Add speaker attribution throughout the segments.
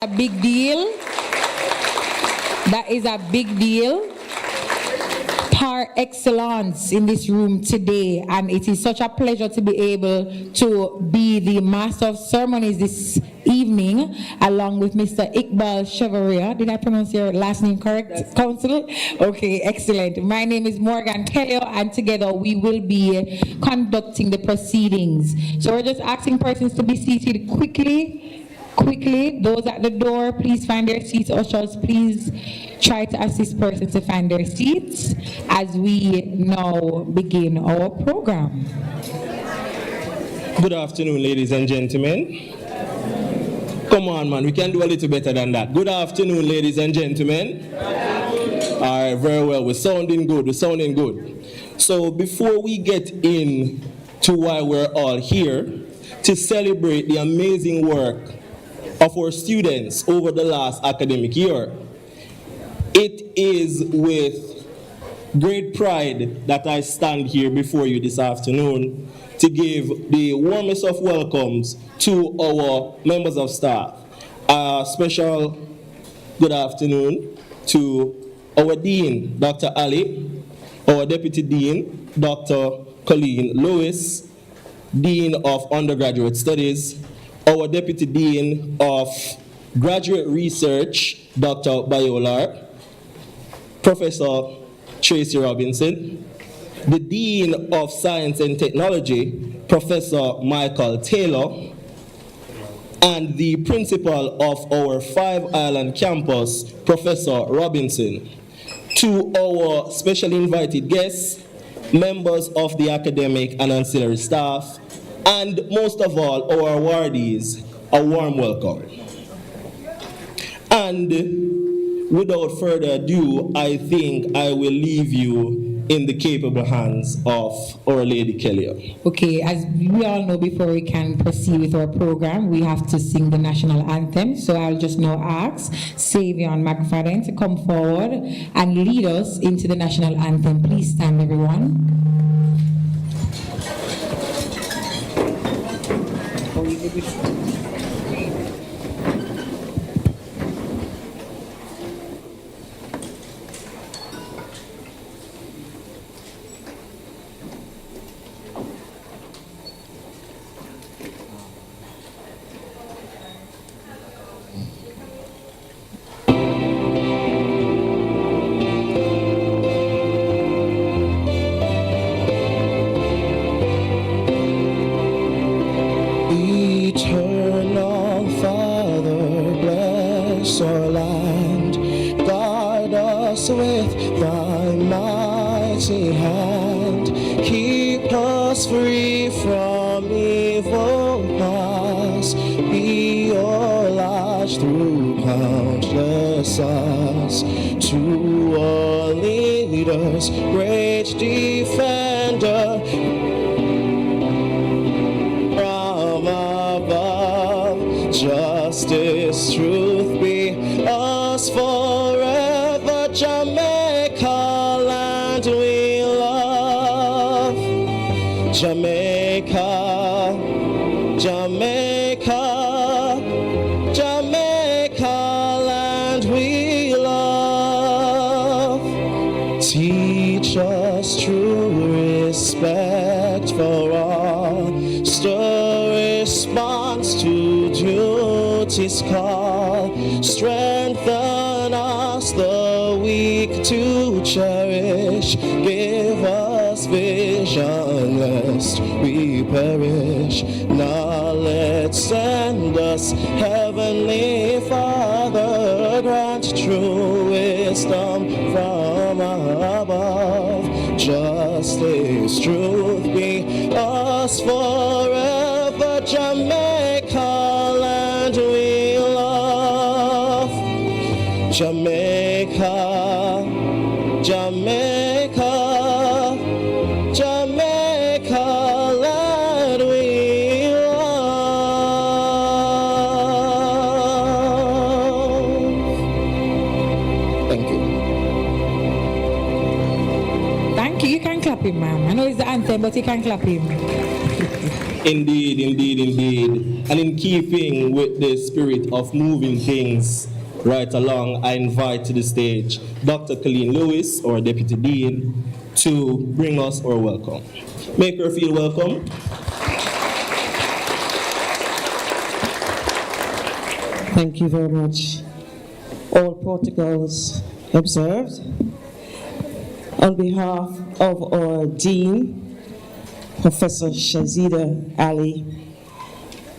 Speaker 1: A big deal. That is a big deal. Par excellence in this room today, and it is such a pleasure to be able to be the master of ceremonies this evening, along with Mr. Iqbal Chevalier. Did I pronounce your last name correct, Council? Okay, excellent. My name is Morgan Kelly, and together we will be conducting the proceedings. So we're just asking persons to be seated quickly. Those at the door, please find their seats. Ushers, please try to assist persons to find their seats as we now begin our program.
Speaker 2: Good afternoon, ladies and gentlemen. Come on, man, we can do a little better than that. Good afternoon, ladies and gentlemen. All right, very well. We're sounding good. So before we get in to why we're all here, to celebrate the amazing work of our students over the last academic year, it is with great pride that I stand here before you this afternoon to give the warmest of welcomes to our members of staff. A special good afternoon to our Dean, Dr. Ali, our Deputy Dean, Dr. Colleen Lewis, Dean of Undergraduate Studies, our Deputy Dean of Graduate Research, Dr. Bayolar, Professor Tracy Robinson, the Dean of Science and Technology, Professor Michael Taylor, and the Principal of our Five Island campus, Professor Robinson. To our specially invited guests, members of the academic and ancillary staff, and most of all, our awardees, a warm welcome. And without further ado, I think I will leave you in the capable hands of Our Lady Kelly.
Speaker 1: Okay, as we all know, before we can proceed with our program, we have to sing the national anthem. So I'll just now ask Savion McFadden to come forward and lead us into the national anthem. Please stand, everyone.
Speaker 3: Great defender from above, justice, truth be us forever. Jamaica, land we love. Jamaica, Jamaica, Jamaica, land we love. Teach us true respect for all, stir response to duty's call, strengthen us the weak to cherish, give us vision lest we perish, knowledge send us, Heavenly Father, grant true wisdom from above, justice, truth be us forever. Jamaica, land we love. Jamaica, Jamaica, Jamaica, land we love. Thank you.
Speaker 1: Thank you. You can clap him, ma'am. I know it's the anthem, but you can clap him.
Speaker 2: Indeed. And in keeping with the spirit of moving things right along, I invite to the stage Dr. Colleen Lewis, our Deputy Dean, to bring us our welcome. Make her feel welcome.
Speaker 4: Thank you very much. All protocols observed. On behalf of our Dean, Professor Shazida Ali,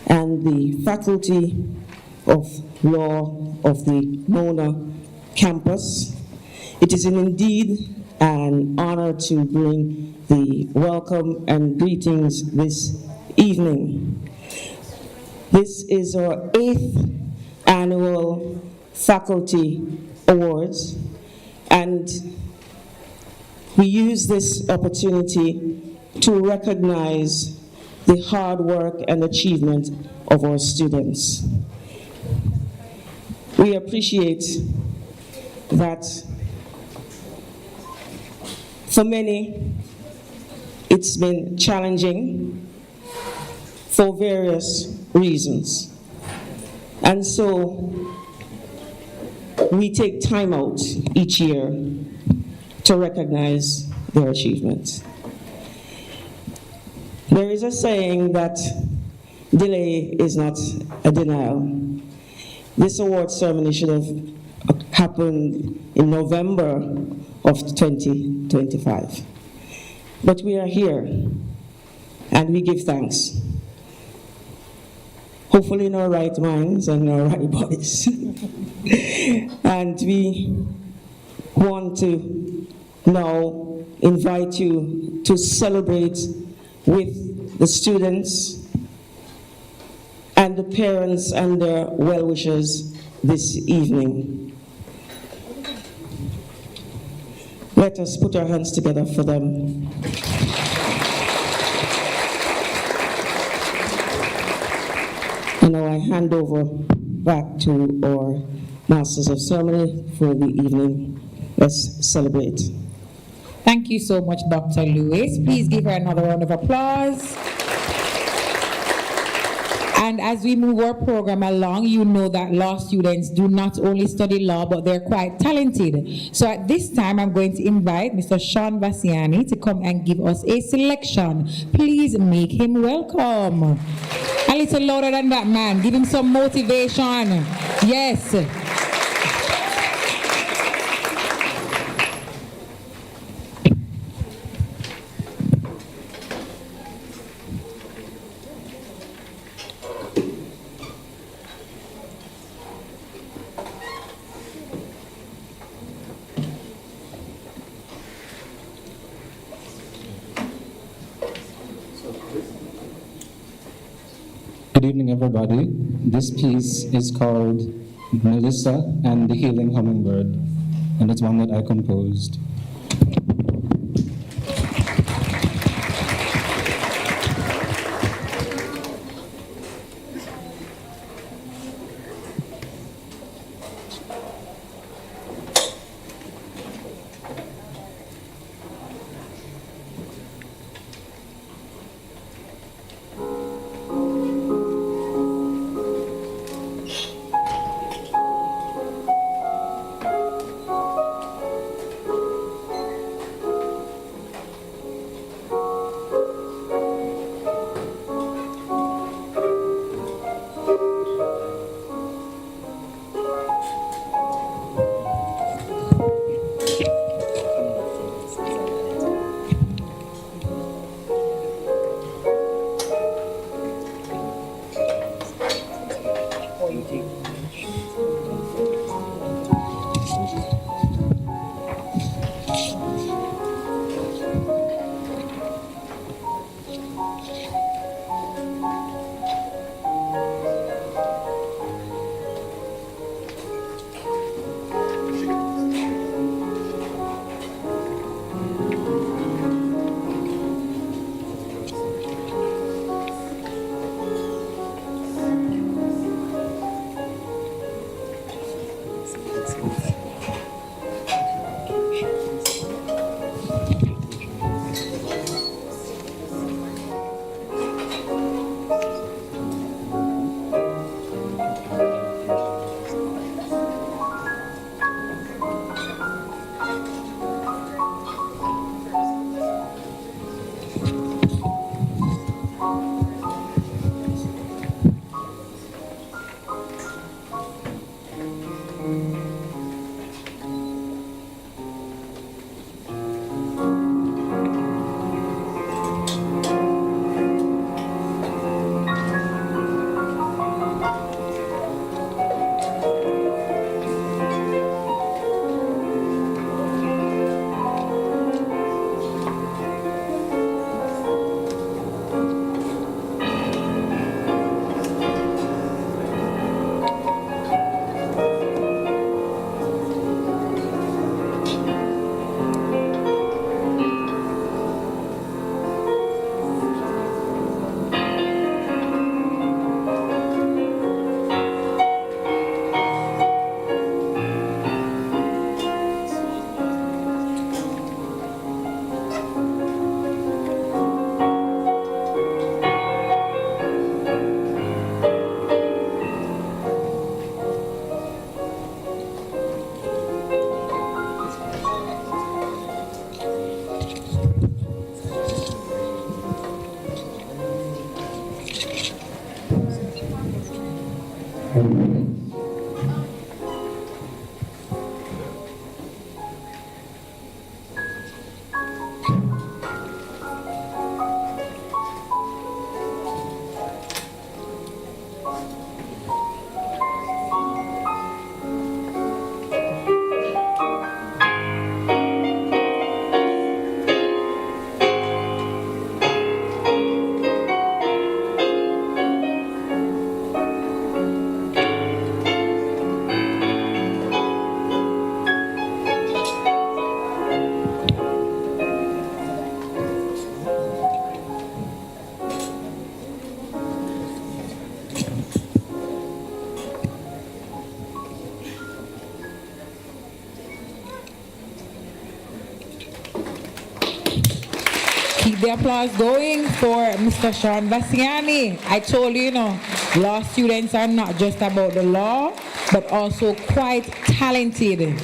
Speaker 4: and the Faculty of Law of the Mona campus, it is indeed an honor to bring the welcome and greetings this evening. This is our 8th annual Faculty Awards, and we use this opportunity to recognize the hard work and achievement of our students. We appreciate that for many, it's been challenging for various reasons. And so we take time out each year to recognize their achievements. There is a saying that delay is not a denial. This award ceremony should have happened in November of 2025. But we are here, and we give thanks. Hopefully in our right minds and in our right bodies. And we want to now invite you to celebrate with the students and the parents and their well-wishers this evening. Let us put our hands together for them. And now I hand over back to our Masters of Ceremony for the evening. Let's celebrate.
Speaker 1: Thank you so much, Dr. Lewis. Please give her another round of applause. And as we move our program along, you know that law students do not only study law, but they're quite talented. So at this time, I'm going to invite Mr. Sean Bassiani to come and give us a selection. Please make him welcome. A little louder than that, man. Give him some motivation. Yes.
Speaker 5: Good evening, everybody. This piece is called Melissa and the Healing Hummingbird, and it's one that I composed.
Speaker 1: the applause going for Mr. Sean Vassiani. I told you, law students are not just about the law, but also quite talented.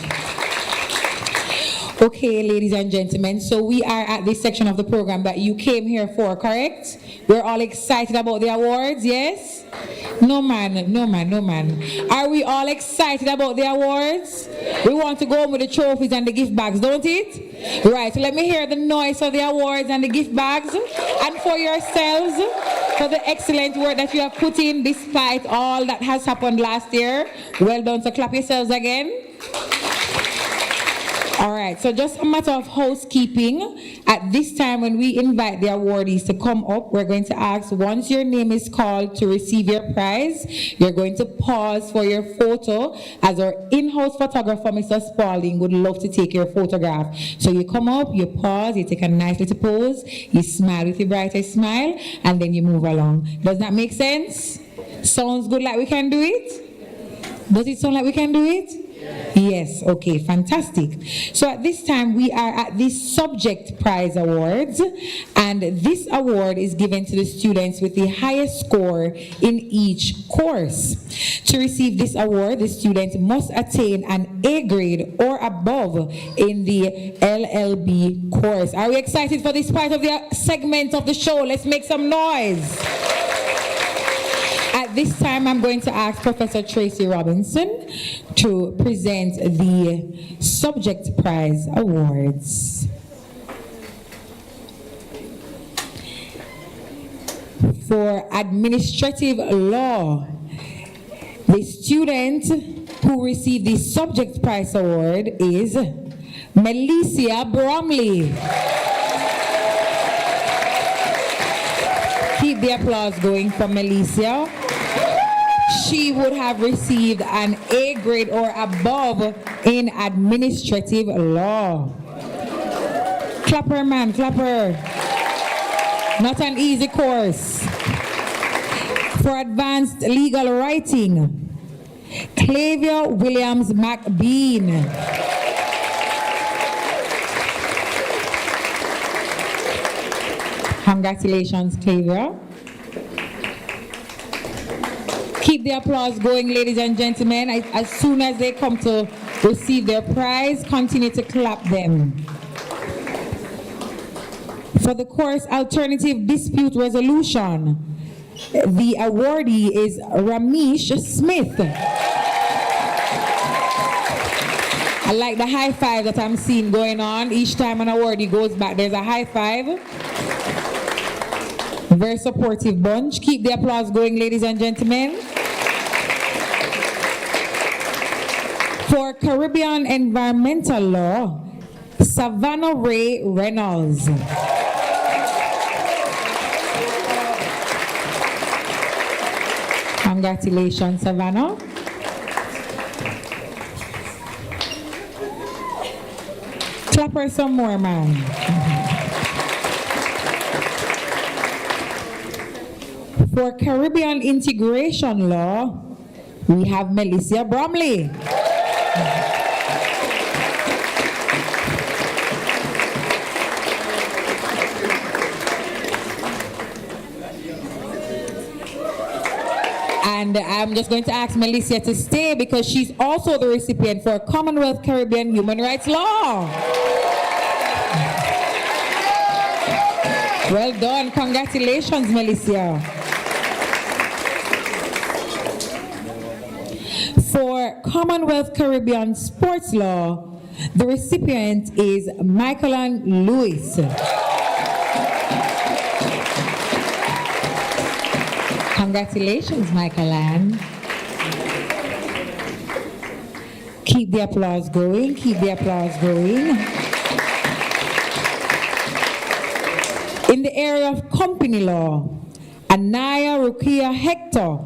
Speaker 1: Okay, ladies and gentlemen, so we are at this section of the program that you came here for, correct? We're all excited about the awards, yes? No man. Are we all excited about the awards? We want to go home with the trophies and the gift bags, don't it? Right, so let me hear the noise of the awards and the gift bags. And for yourselves, for the excellent work that you have put in despite all that has happened last year. Well done, so clap yourselves again. All right, so just a matter of housekeeping. At this time, when we invite the awardees to come up, we're going to ask, once your name is called to receive your prize, you're going to pause for your photo, as our in-house photographer, Mr. Spalding, would love to take your photograph. So you come up, you pause, you take a nice little pose, you smile with your brightest smile, and then you move along. Does that make sense? Sounds good, like we can do it? Does it sound like we can do it? Yes, okay, fantastic. So at this time, we are at the Subject Prize Awards, and this award is given to the students with the highest score in each course. To receive this award, the student must attain an A grade or above in the LLB course. Are we excited for this part of the segment of the show? Let's make some noise. At this time, I'm going to ask Professor Tracy Robinson to present the Subject Prize Awards. For administrative law, the student who received the Subject Prize Award is Melissa Bromley. Keep the applause going for Melissa. She would have received an A grade or above in administrative law. Clap her, man, clap her. Not an easy course. For advanced legal writing, Clavia Williams McBean. Congratulations, Clavia. Keep the applause going, ladies and gentlemen. As soon as they come to receive their prize, continue to clap them. For the course Alternative Dispute Resolution, the awardee is Ramesh Smith. I like the high five that I'm seeing going on. Each time an awardee goes back, there's a high five. Very supportive bunch. Keep the applause going, ladies and gentlemen. For Caribbean Environmental Law, Savannah Ray Reynolds. Congratulations, Savannah. Clap her some more, man. For Caribbean Integration Law, we have Melissa Bromley. And I'm just going to ask Melissa to stay because she's also the recipient for Commonwealth Caribbean Human Rights Law. Well done. Congratulations, Melissa. For Commonwealth Caribbean Sports Law, the recipient is Michael Ann Lewis. Congratulations, Michael Ann. Keep the applause going, keep the applause going. In the area of company law, Anaya Rukia Hector.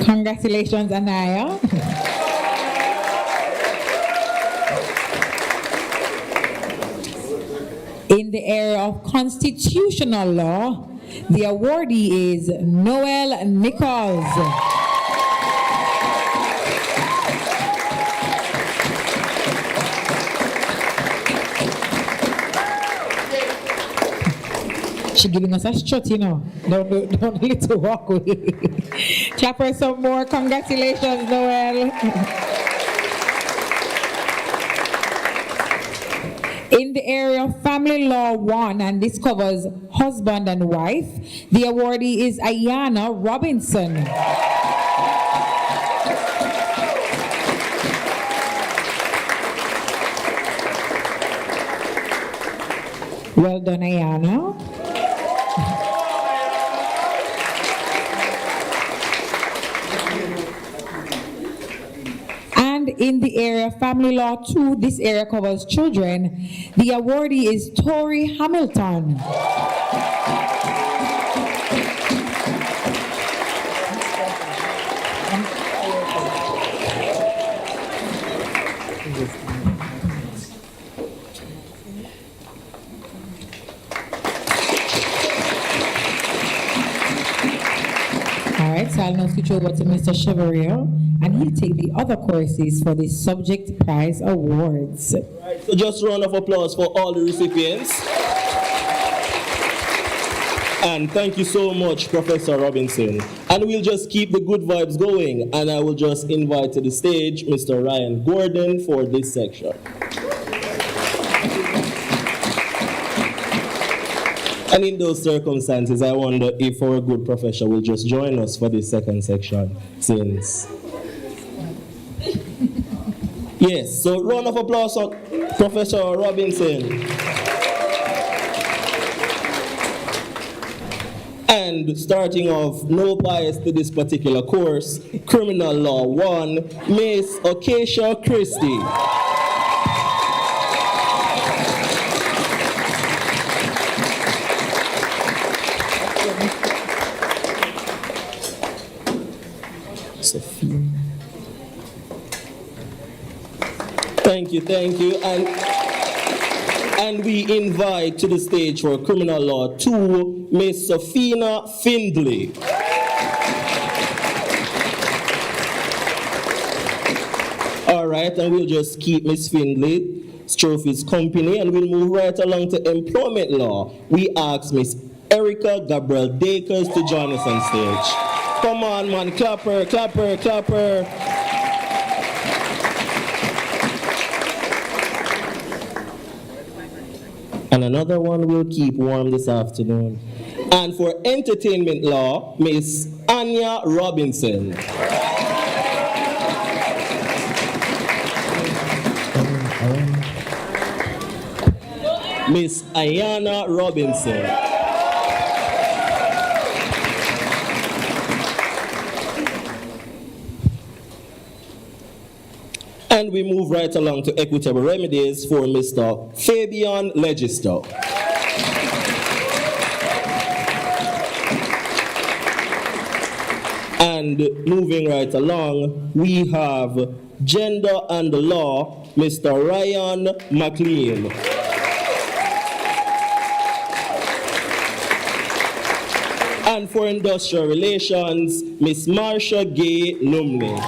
Speaker 1: Congratulations, Anaya. In the area of constitutional law, the awardee is Noel Nichols. She giving us a strut, you know. Don't little walk away. Clap her some more. Congratulations, Noel. In the area of Family Law 1, and this covers husband and wife, the awardee is Ayana Robinson. Well done, Ayana. And in the area of Family Law 2, this area covers children, the awardee is Tori Hamilton. All right, so I'll now switch over to Mr. Chevalier, and he'll take the other courses for the subject prize awards.
Speaker 2: Right, so just a round of applause for all the recipients. And thank you so much, Professor Robinson. And we'll just keep the good vibes going, and I will just invite to the stage Mr. Ryan Gordon for this section. And in those circumstances, I wonder if our good professor will just join us for this second section, since... Yes, so round of applause for Professor Robinson. And starting off, no bias to this particular course, Criminal Law 1, Miss Acacia Christie. Thank you. And we invite to the stage for Criminal Law 2, Miss Safina Findley. All right, and we'll just keep Miss Findley's trophies company, and we'll move right along to Employment Law. We ask Miss Erica Gabriel Dakers to join us on stage. Come on, man, clap her, clap her, clap her. And another one we'll keep warm this afternoon. And for Entertainment Law, Miss Anya Robinson. Miss Ayana Robinson. And we move right along to Equitable Remedies for Mr. Fabian Legister. And moving right along, we have Gender and the Law, Mr. Ryan McLean. And for Industrial Relations, Miss Marsha Gay Lumley.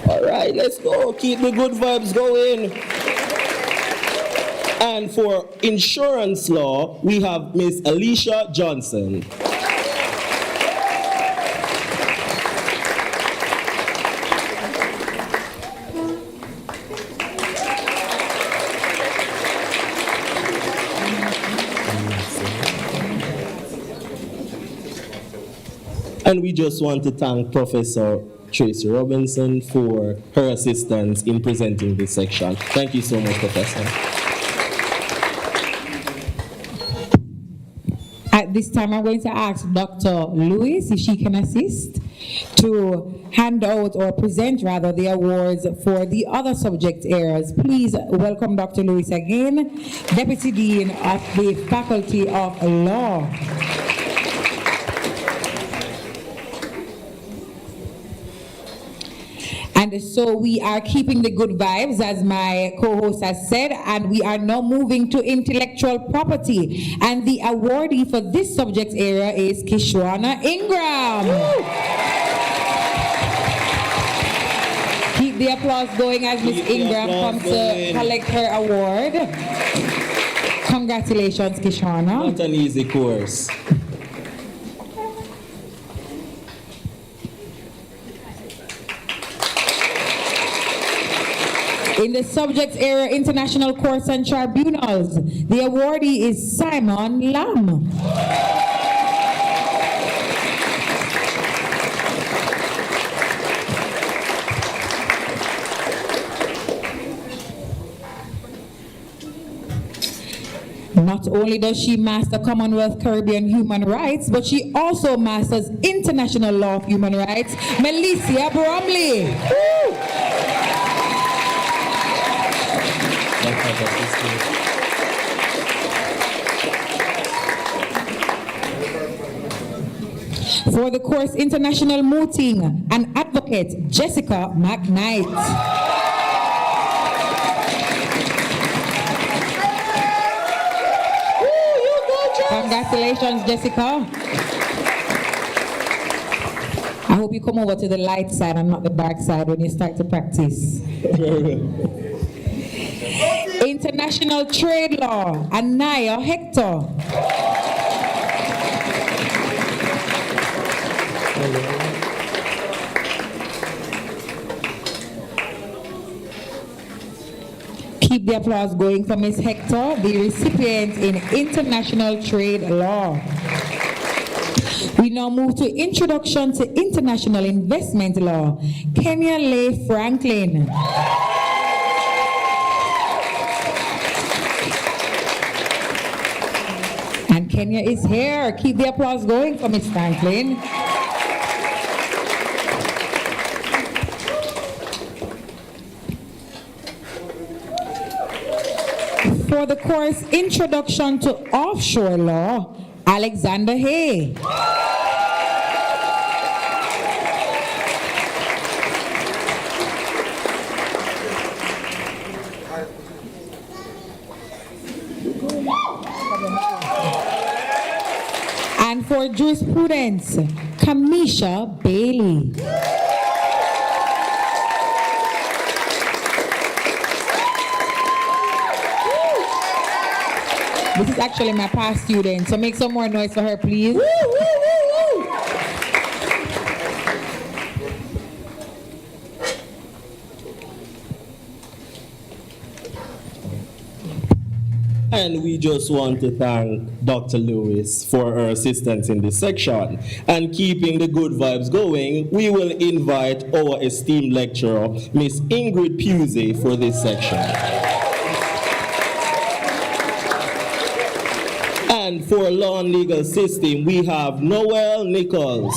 Speaker 2: All right, let's go. Keep the good vibes going. And for Insurance Law, we have Miss Alicia Johnson. And we just want to thank Professor Tracy Robinson for her assistance in presenting this section. Thank you so much, Professor.
Speaker 1: At this time, I'm going to ask Dr. Lewis if she can assist to hand out or present rather the awards for the other subject areas. Please welcome Dr. Lewis again, Deputy Dean of the Faculty of Law. And so we are keeping the good vibes, as my co-host has said, and we are now moving to intellectual property. And the awardee for this subject area is Kishwana Ingram. Keep the applause going as Miss Ingram comes to collect her award. Congratulations, Kishwana.
Speaker 2: Not an easy course.
Speaker 1: In the subject area, International Courts and Tribunals, the awardee is Simon Lam. Not only does she master Commonwealth Caribbean human rights, but she also masters international law of human rights. Melissa Bromley. Woo! For the course International Mooting, an advocate, Jessica McKnight. Congratulations, Jessica. I hope you come over to the light side and not the dark side when you start to practice. International Trade Law, Anaya Hector. Keep the applause going for Ms. Hector, the recipient in International Trade Law. We now move to Introduction to International Investment Law, Kenya Leigh Franklin. And Kenya is here. Keep the applause going for Ms. Franklin. For the course Introduction to Offshore Law, Alexander Hay. And for Jurisprudence, Kamisha Bailey. This is actually my past student, so make some more noise for her, please. Woo, woo, woo, woo.
Speaker 2: And we just want to thank Dr. Lewis for her assistance in this section. And keeping the good vibes going, we will invite our esteemed lecturer, Miss Ingrid Pusey, for this section. And for Law and Legal System, we have Noel Nichols.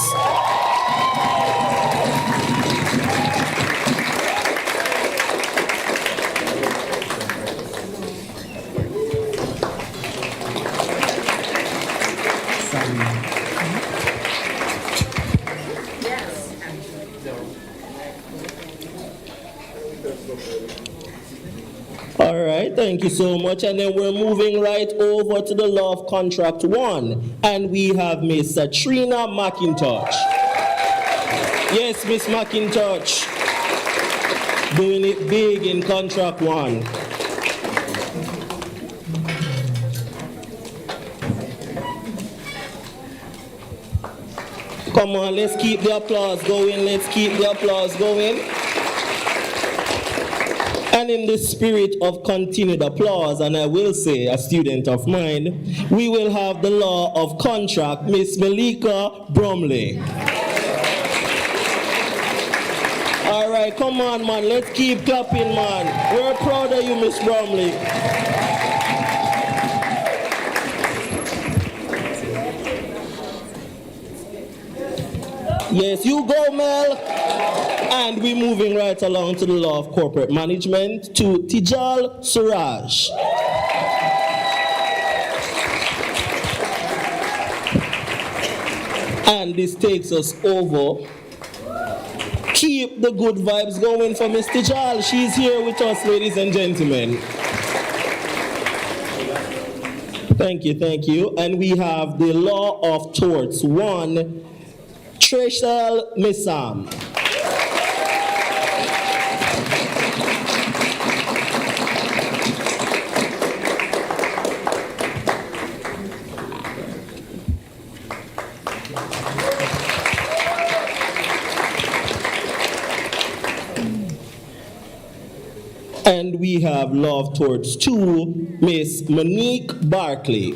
Speaker 2: All right, thank you so much. And then we're moving right over to the Law of Contract 1. And we have Miss Trina McIntosh. Yes, Miss McIntosh. Doing it big in Contract 1. Come on, let's keep the applause going. Let's keep the applause going. And in the spirit of continued applause, and I will say, a student of mine, we will have the Law of Contract, Miss Melissa Bromley. All right, come on, man. Let's keep clapping, man. We're proud of you, Miss Bromley. Yes, you go, Mel. And we're moving right along to the Law of Corporate Management to Tijal Suraj. And this takes us over keep the good vibes going for Miss Tijal. She's here with us, ladies and gentlemen. Thank you, thank you. And we have the Law of Torts 1, Trishal Missam. And we have Love Towards 2, Miss Monique Barkley.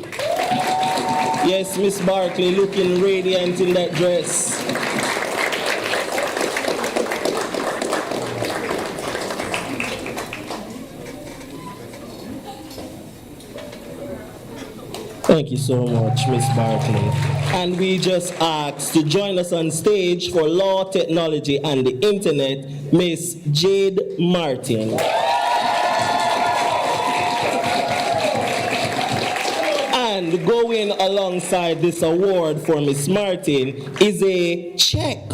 Speaker 2: Yes, Miss Barkley, looking radiant in that dress. Thank you so much, Miss Barkley. And we just asked to join us on stage for Law, Technology, and the Internet, Miss Jade Martin. And going alongside this award for Miss Martin is a check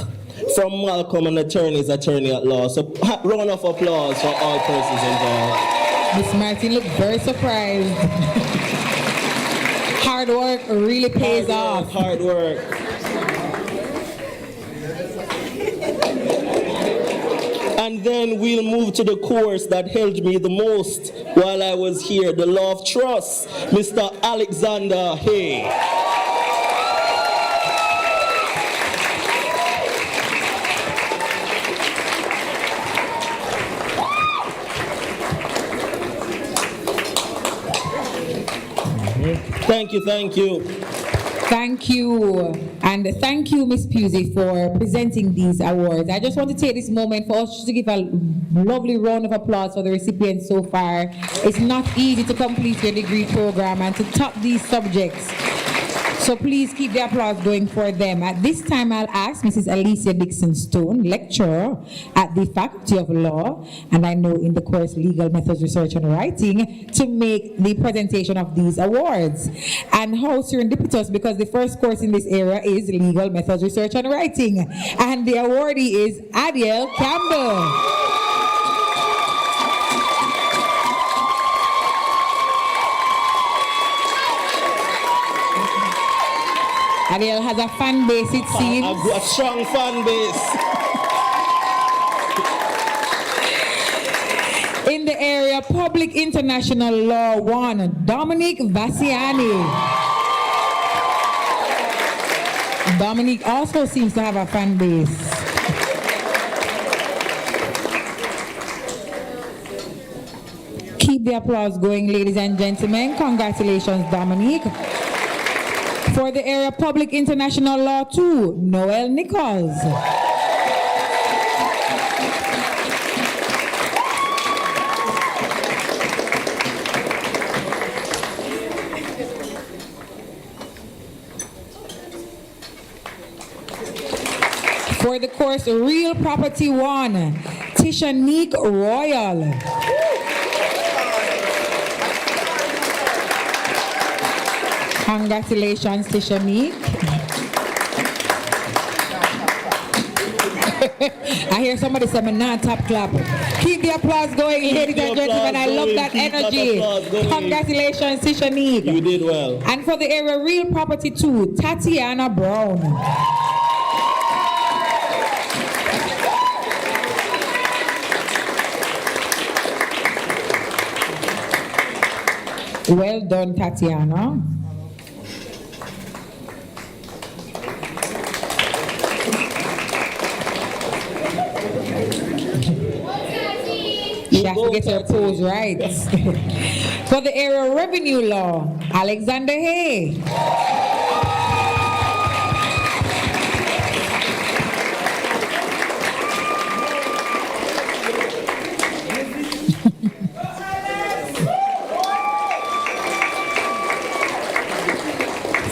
Speaker 2: from Malcolm and Attorney's Attorney at Law. So round of applause for all persons involved.
Speaker 1: Miss Martin looked very surprised. Hard work really pays off.
Speaker 2: Hard work. And then we'll move to the course that helped me the most while I was here, the Law of Trust, Mr. Alexander Hay. Thank you, thank you.
Speaker 1: Thank you. And thank you, Ms. Pusey, for presenting these awards. I just want to take this moment for us to give a lovely round of applause for the recipients so far. It's not easy to complete your degree program and to top these subjects. So please keep the applause going for them. At this time, I'll ask Mrs. Alicia Dixon Stone, lecturer at the Faculty of Law, and I know in the course Legal Methods Research and Writing, to make the presentation of these awards. And how serendipitous, because the first course in this area is Legal Methods Research and Writing. And the awardee is Adiel Campbell. Adiel has a fan base, it seems.
Speaker 2: A strong fan base.
Speaker 1: In the area Public International Law 1, Dominic Vassiani. Dominic also seems to have a fan base. Keep the applause going, ladies and gentlemen. Congratulations, Dominic. For the area Public International Law 2, Noel Nichols. For the course Real Property 1, Tishanique Royal. Congratulations, Tishanique. I hear somebody say, "Man, top clap." Keep the applause going, ladies and gentlemen. I love that energy. Congratulations, Tishanique.
Speaker 2: You did well.
Speaker 1: And for the area Real Property 2, Tatiana Brown. Well done, Tatiana. She has to get her pose right. For the area of revenue law, Alexander Hay.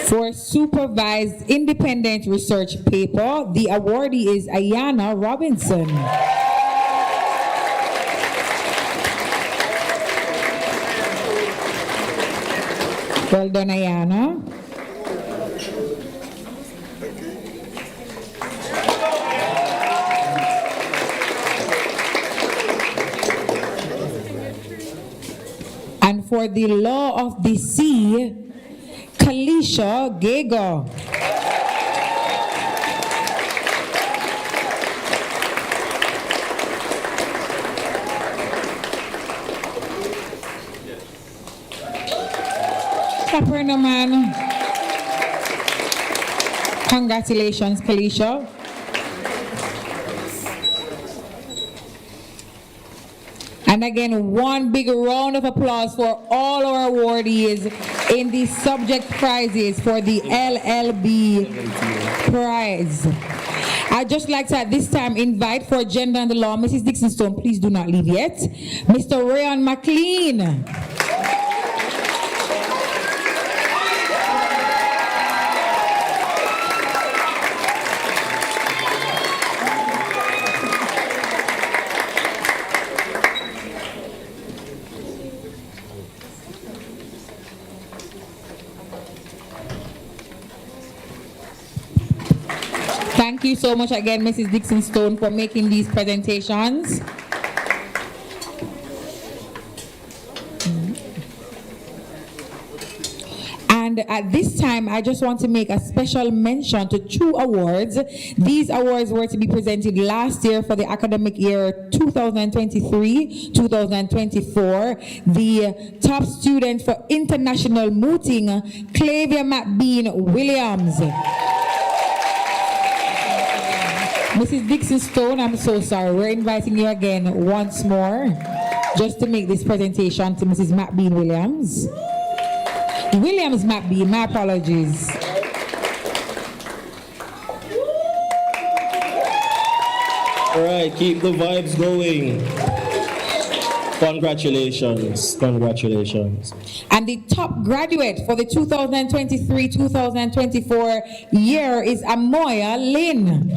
Speaker 1: For supervised independent research paper, the awardee is Ayana Robinson. Well done, Ayana. for the law of the sea, Kalisha Gego. Capernaum, man. Congratulations, Kalisha. And again, one big round of applause for all our awardees in the subject prizes for the LLB prize. I'd just like to at this time invite for Gender and the Law, Mrs. Dixon Stone, please do not leave yet. Mr. Rayon McLean. Thank you so much again, Mrs. Dixon Stone, for making these presentations. And at this time, I just want to make a special mention to 2 awards. These awards were to be presented last year for the academic year 2023-2024. The top student for international mooting, Clavia McBean Williams. Mrs. Dixon Stone, I'm so sorry. We're inviting you again once more just to make this presentation to Mrs. McBean Williams. Williams McBean, my apologies.
Speaker 2: All right, keep the vibes going. Congratulations, congratulations.
Speaker 1: And the top graduate for the 2023-2024 year is Amoya Lynn.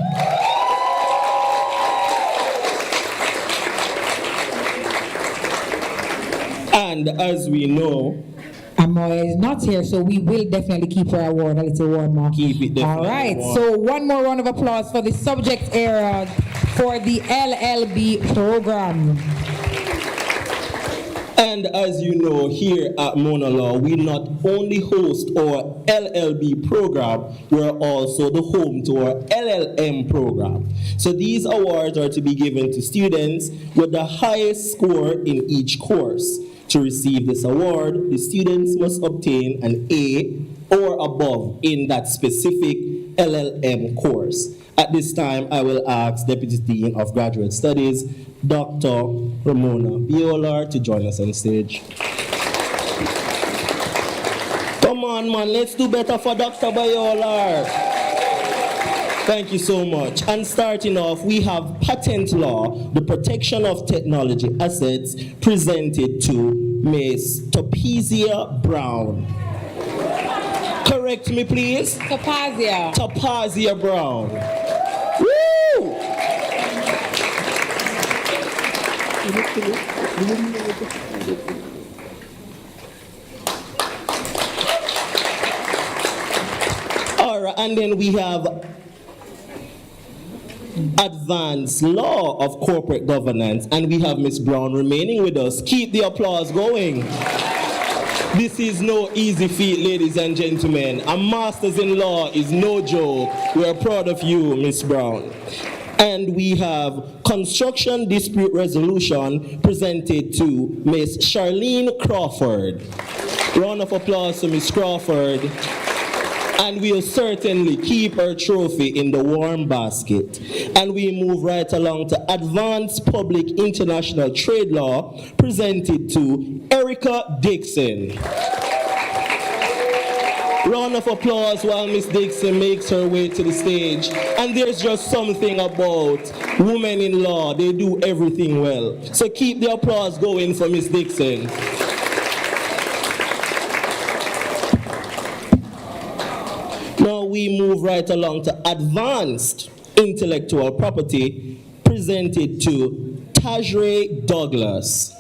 Speaker 2: And as we know,
Speaker 1: Amoya is not here, so we will definitely keep her award a little warmer.
Speaker 2: Keep it definitely
Speaker 1: all right,
Speaker 2: warm.
Speaker 1: so one more round of applause for the subject area for the LLB program.
Speaker 2: And as you know, here at MonaLaw, we not only host our LLB program, we're also the home to our LLM program. So these awards are to be given to students with the highest score in each course. To receive this award, the students must obtain an A or above in that specific LLM course. At this time, I will ask Deputy Dean of Graduate Studies, Dr. Ramona Biolar, to join us on stage. Come on, man, let's do better for Dr. Biolar. Thank you so much. And starting off, we have patent law, the protection of technology assets, presented to Miss Topazia Brown. Correct me, please.
Speaker 1: Topazia.
Speaker 2: Topazia Brown. Woo! All right, and then we have advanced law of corporate governance, and we have Miss Brown remaining with us. Keep the applause going. This is no easy feat, ladies and gentlemen. A master's in law is no joke. We are proud of you, Miss Brown. And we have construction dispute resolution presented to Miss Charlene Crawford. Round of applause to Miss Crawford. And we'll certainly keep her trophy in the warm basket. And we move right along to advanced public international trade law presented to Erica Dixon. Round of applause while Miss Dixon makes her way to the stage. And there's just something about women in law, they do everything well. So keep the applause going for Miss Dixon. Now we move right along to advanced intellectual property presented to Tajre Douglas.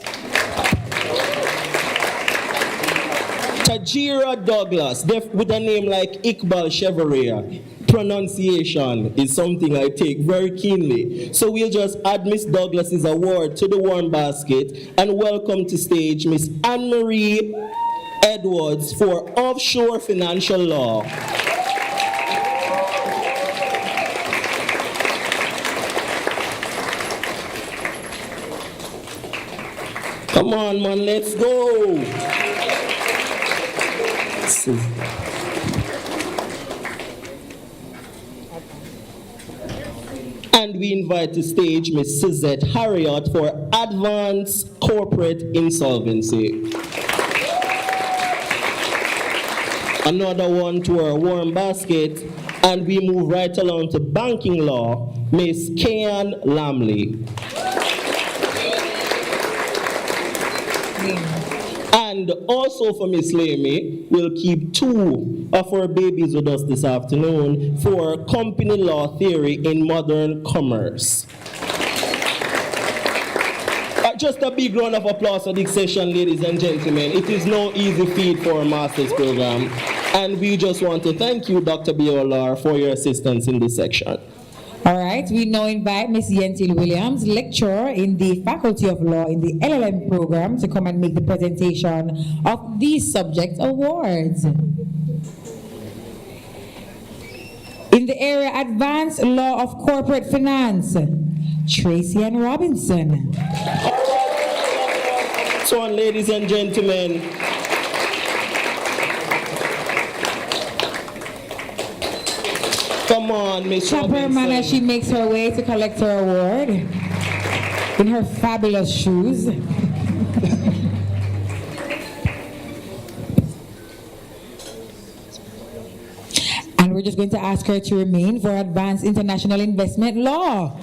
Speaker 2: Tajira Douglas, with a name like Iqbal Chevalier. Pronunciation is something I take very keenly. So we'll just add Miss Douglas's award to the warm basket and welcome to stage Miss Anne-Marie Edwards for Offshore Financial Law. Come on, man, let's go. And we invite to stage Miss Suzette Harriot for Advanced Corporate Insolvency. Another one to our warm basket, and we move right along to banking law, Miss Kayan Lamley. And also for Miss Lamy, we'll keep 2 of our babies with us this afternoon for company law theory in modern commerce. Just a big round of applause for this session, ladies and gentlemen. It is no easy feat for a master's program. And we just want to thank you, Dr. Biolar, for your assistance in this section.
Speaker 1: All right, we now invite Ms. Yentil Williams, lecturer in the Faculty of Law in the LLM program, to come and make the presentation of these subject awards. In the area Advanced Law of Corporate Finance, Tracy Ann Robinson.
Speaker 2: So on, ladies and gentlemen, come on, Miss
Speaker 1: Proper
Speaker 2: Robinson.
Speaker 1: manner, she makes her way to collect her award in her fabulous shoes. And we're just going to ask her to remain for Advanced International Investment Law.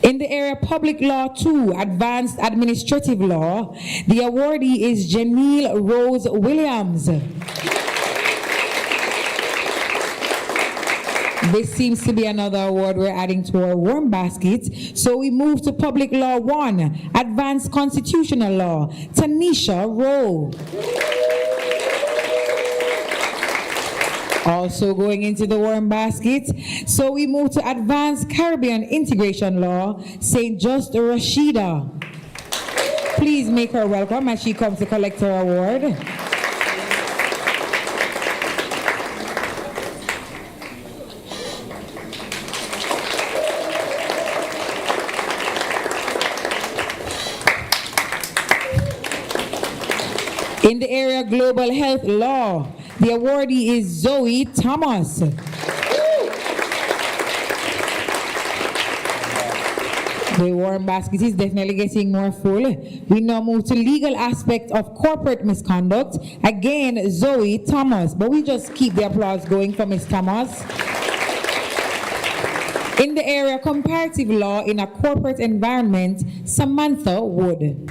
Speaker 1: In the area Public Law 2, Advanced Administrative Law, the awardee is Janelle Rose Williams. This seems to be another award we're adding to our warm basket. So we move to Public Law 1, Advanced Constitutional Law, Tanisha Rowe. Also going into the warm basket. So we move to Advanced Caribbean Integration Law, St. Just Rashida. Please make her welcome as she comes to collect her award. In the area Global Health Law, the awardee is Zoe Thomas. The warm basket is definitely getting more full. We now move to legal aspect of corporate misconduct. Again, Zoe Thomas, but we just keep the applause going for Ms. Thomas. In the area comparative law in a corporate environment, Samantha Wood.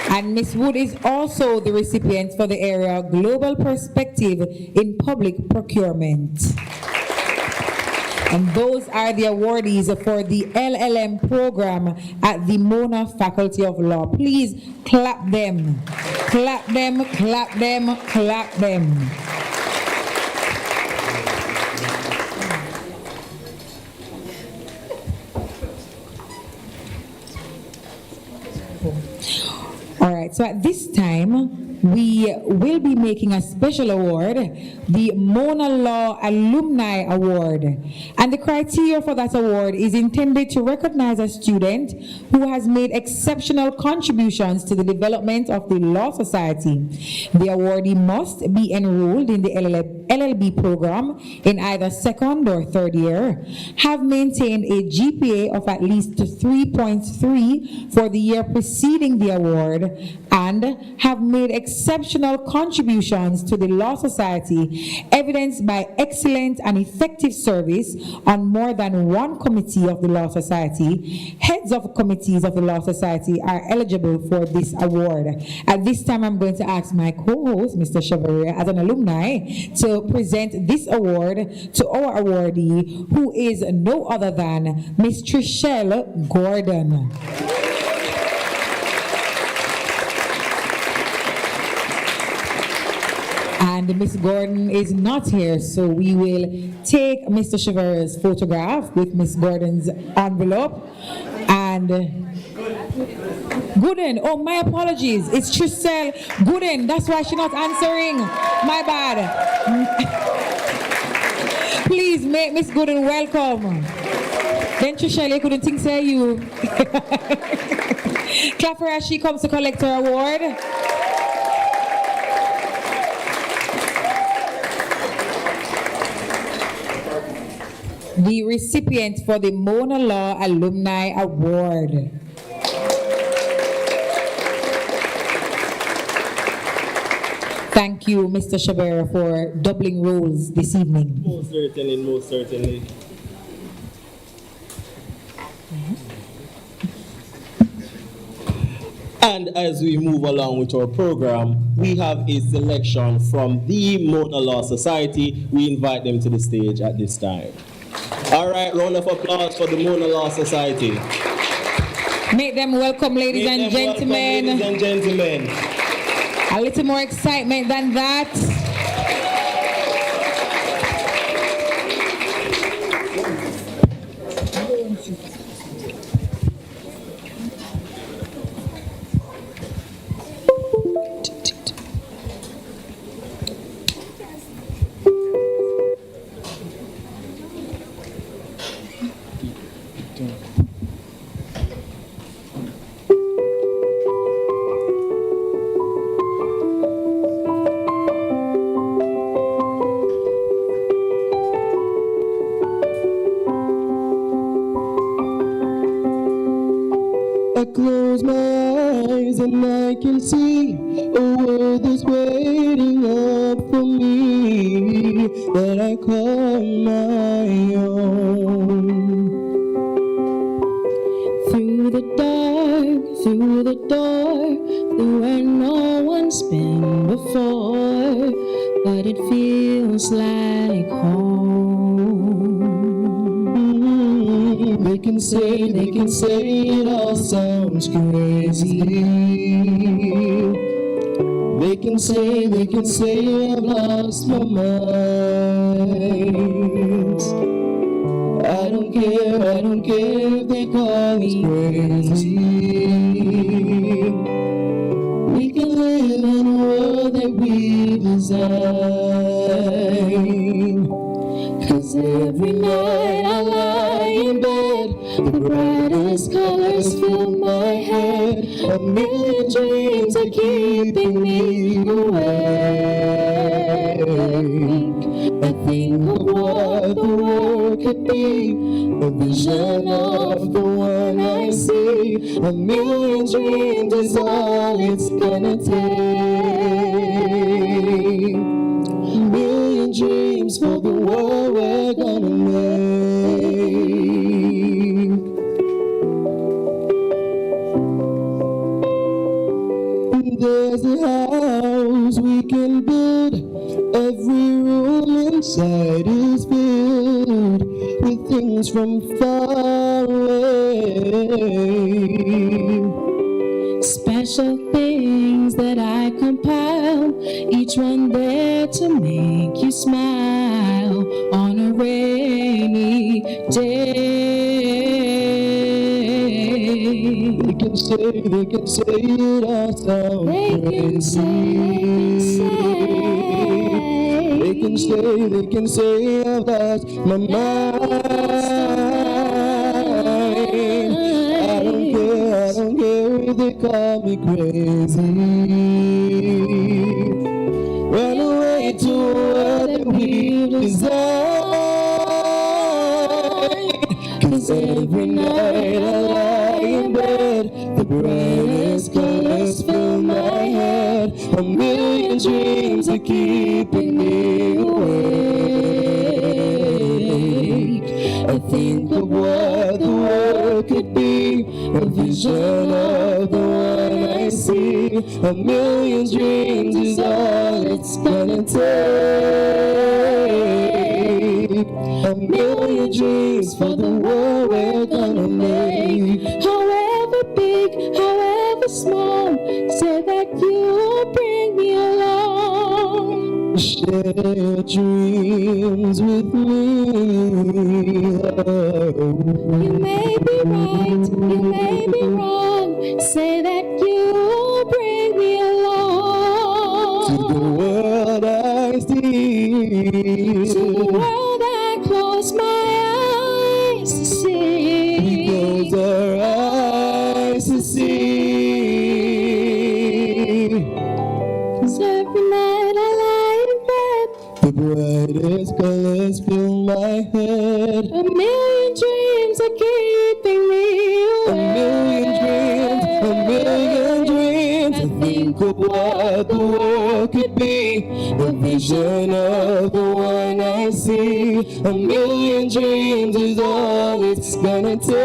Speaker 1: And Ms. Wood is also the recipient for the area Global Perspective in Public Procurement. And those are the awardees for the LLM program at the Mona Faculty of Law. Please clap them. Clap them, clap them, clap them. All right, so at this time, we will be making a special award, the MonaLaw Alumni Award. And the criteria for that award is intended to recognize a student who has made exceptional contributions to the development of the Law Society. The awardee must be enrolled in the LLB program in either second or third year, have maintained a GPA of at least 3.3 for the year preceding the award, and have made exceptional contributions to the Law Society, evidenced by excellent and effective service on more than one committee of the Law Society. Heads of committees of the Law Society are eligible for this award. At this time, I'm going to ask my co-host, Mr. Chevalier, as an alumni, to to present this award to our awardee, who is no other than Miss Trishelle Gordon. And Miss Gordon is not here, so we will take Mr. Chever's photograph with Miss Gordon's envelope. And Gooden, oh, my apologies, it's Trishelle Gooden, that's why she's not answering, my bad. Please make Miss Gooden welcome. Then Trishelle, you couldn't think say you. Clap for her as she comes to collect her award. The recipient for the MonaLaw Alumni Award. Thank you, Mr. Shabera, for doubling roles this evening.
Speaker 2: Most certainly, most certainly. And as we move along with our program, we have a selection from the MonaLaw Society. We invite them to the stage at this time. All right, round of applause for the MonaLaw Society.
Speaker 1: Make them welcome, ladies and gentlemen.
Speaker 2: Ladies and gentlemen.
Speaker 1: A little more excitement than that.
Speaker 3: I close my eyes and I can see a world is waiting up for me that I call my own.
Speaker 6: Through the door, through where no one's been before, but it feels like home.
Speaker 3: They can say it all sounds crazy. They can say I've lost my mind. I don't care if they call me crazy. We can live in a world that we design. 'Cause every night I lie in bed, the brightest colors fill my head. A million dreams are keeping me awake. I think of what the world could be, a vision of the one I see. A million dreams is all it's gonna take. A million dreams for the world we're gonna make. There's a house we can build. Every room inside is filled with things from far away.
Speaker 6: Special things that I compile, each one there to make you smile on a rainy day.
Speaker 3: They can say it all sounds crazy. They can say I've lost my mind. I don't care if they call me crazy. Run away to a world that we've designed. 'Cause every night I lie in bed, the brightest colors fill my head. A million dreams are keeping me awake. I think of what the world could be, a vision of the one I see. A million dreams is all it's gonna take. A million dreams for the world we're gonna make.
Speaker 6: However big, however small, say that you'll bring me along.
Speaker 3: Share your dreams with me.
Speaker 6: You may be right, you may be wrong, say that you'll bring me along.
Speaker 3: To the world I see.
Speaker 6: To the world I close my eyes to see.
Speaker 3: We close our eyes to see.
Speaker 6: 'Cause every night I lie in bed,
Speaker 3: The brightest colors fill my head.
Speaker 6: a million dreams are keeping me
Speaker 3: A
Speaker 6: awake.
Speaker 3: million dreams, a million dreams. I think of what the world could be. The vision of the one I see. A million dreams is all it's gonna take.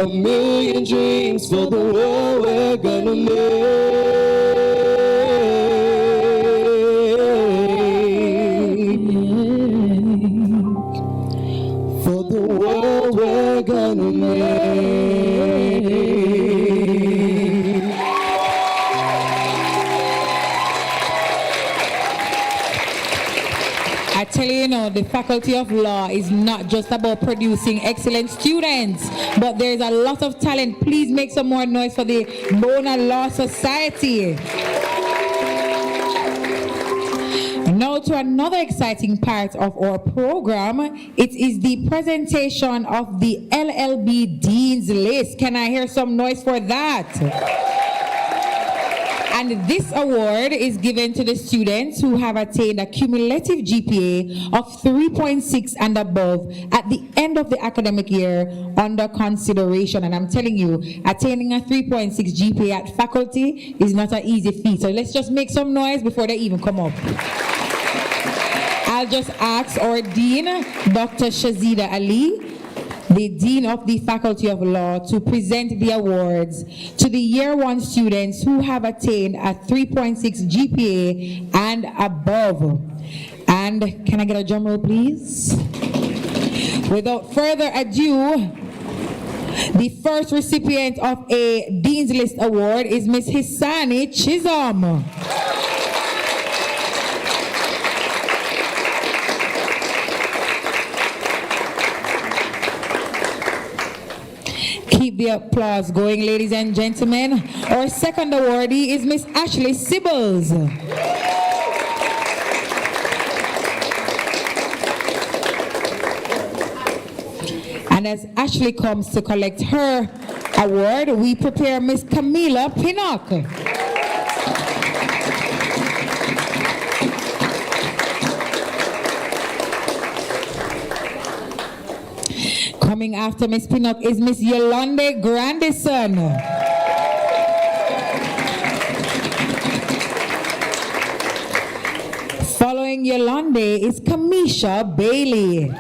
Speaker 3: A million dreams for the world we're gonna make. For the world we're gonna make.
Speaker 1: I tell you, the Faculty of Law is not just about producing excellent students, but there's a lot of talent. Please make some more noise for the MonaLaw Society. Now to another exciting part of our program. It is the presentation of the LLB Dean's List. Can I hear some noise for that? And this award is given to the students who have attained a cumulative GPA of 3.6 and above at the end of the academic year under consideration. And I'm telling you, attaining a 3.6 GPA at faculty is not an easy feat. So let's just make some noise before they even come up. I'll just ask our Dean, Dr. Shazida Ali, the Dean of the Faculty of Law, to present the awards to the Year 1 students who have attained a 3.6 GPA and above. And can I get a drum roll, please? Without further ado, the first recipient of a Dean's List Award is Miss Hisani Chisholm. Keep the applause going, ladies and gentlemen. Our second awardee is Miss Ashley Sibbles. And as Ashley comes to collect her award, we prepare Miss Camila Pinnock. Coming after Miss Pinnock is Miss Yolande Grandison. Following Yolande is Kamisha Bailey.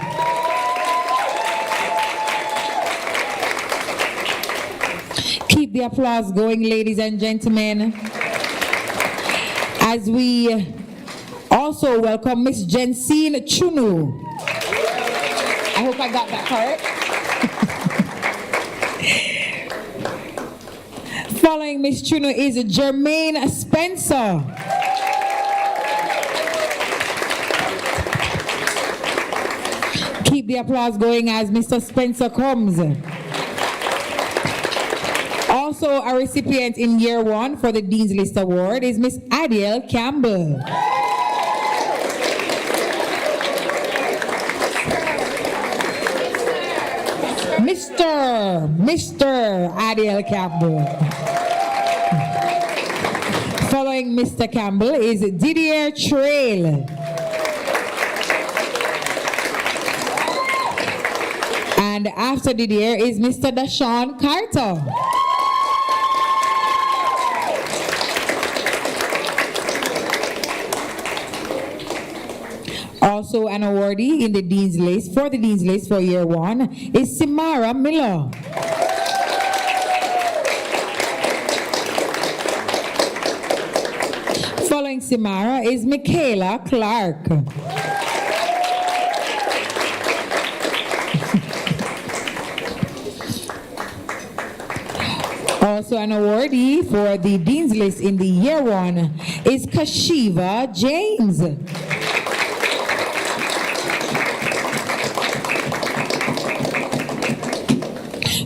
Speaker 1: Keep the applause going, ladies and gentlemen, as we also welcome Miss Jensine Chunu. I hope I got that correct. Following Miss Chunu is Jermaine Spencer. Keep the applause going as Mr. Spencer comes. Also a recipient in Year 1 for the Dean's List Award is Miss Adiel Campbell. Mr. Adiel Campbell. Following Mr. Campbell is Didier Trail. And after Didier is Mr. Dashawn Carter. Also an awardee in the Dean's List for Year 1 is Simara Miller. Following Samara is Michaela Clark. Also an awardee for the Dean's List in the year 1 is Kashiva James.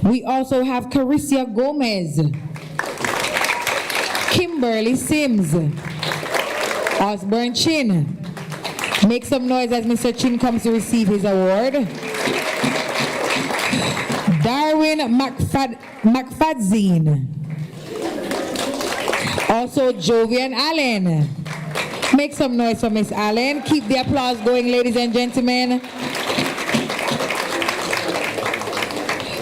Speaker 1: We also have Carissa Gomez, Kimberly Sims, Osborne Chin. Make some noise as Mr. Chin comes to receive his award. Darwin McFadzine. Also Jovian Allen. Make some noise for Miss Allen. Keep the applause going, ladies and gentlemen.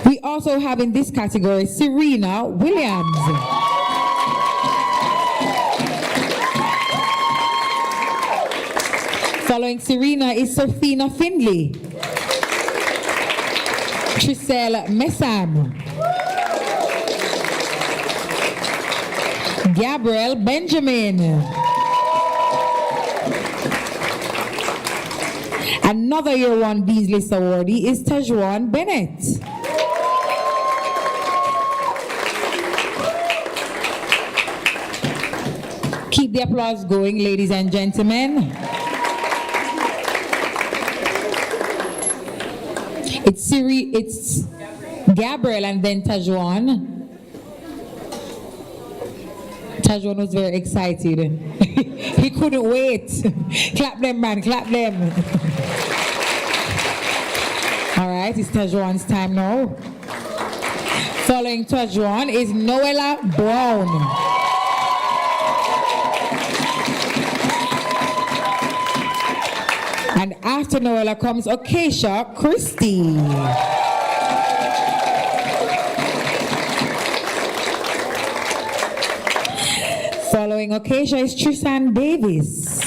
Speaker 1: We also have in this category Serena Williams. Following Serena is Sophina Findley, Triselle Messam, Gabrielle Benjamin. Another year 1 Dean's List awardee is Tajuan Bennett. Keep the applause going, ladies and gentlemen. It's Gabriel and then Tajuan. Tajuan was very excited. He couldn't wait. Clap them, man, clap them. All right, it's Tajuan's time now. Following Tajuan is Noella Brown. And after Noella comes Acacia Christie. Following Acacia is Tristan Davis.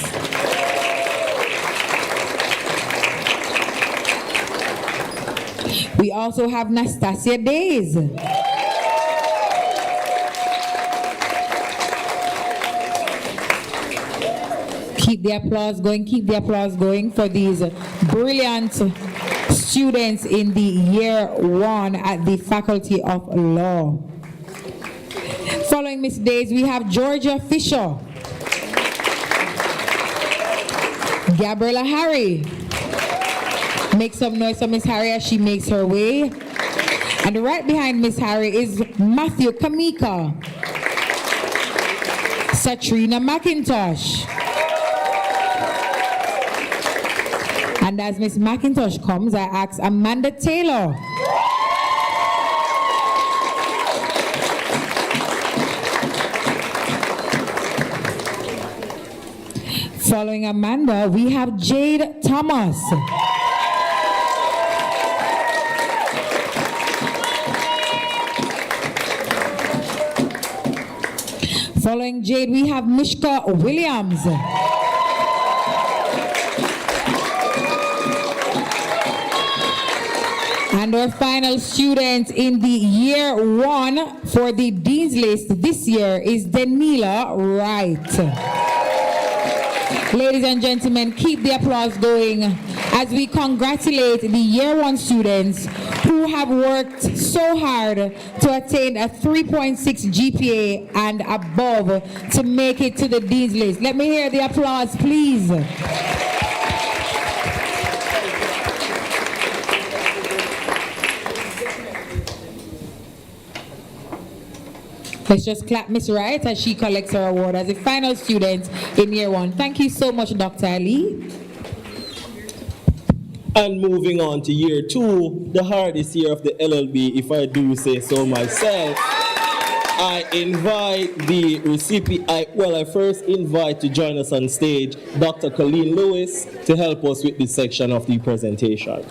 Speaker 1: We also have Nastasia Days. Keep the applause going for these brilliant students in the year 1 at the Faculty of Law. Following Miss Days, we have Georgia Fisher, Gabriella Harry. Make some noise for Miss Harry as she makes her way. And right behind Miss Harry is Matthew Kamika, Satrina McIntosh. And as Miss McIntosh comes, I ask Amanda Taylor. Following Amanda, we have Jade Thomas. Following Jade, we have Mishka Williams. And our final student in the year 1 for the Dean's List this year is Danila Wright. Ladies and gentlemen, keep the applause going as we congratulate the year 1 students who have worked so hard to attain a 3.6 GPA and above to make it to the Dean's List. Let me hear the applause, please. Let's just clap Miss Wright as she collects her award as a final student in year 1. Thank you so much, Dr. Ali.
Speaker 2: And moving on to year 2, the hardest year of the LLB, if I do say so myself, I invite the recipient, I first invite to join us on stage Dr. Colleen Lewis to help us with this section of the presentation.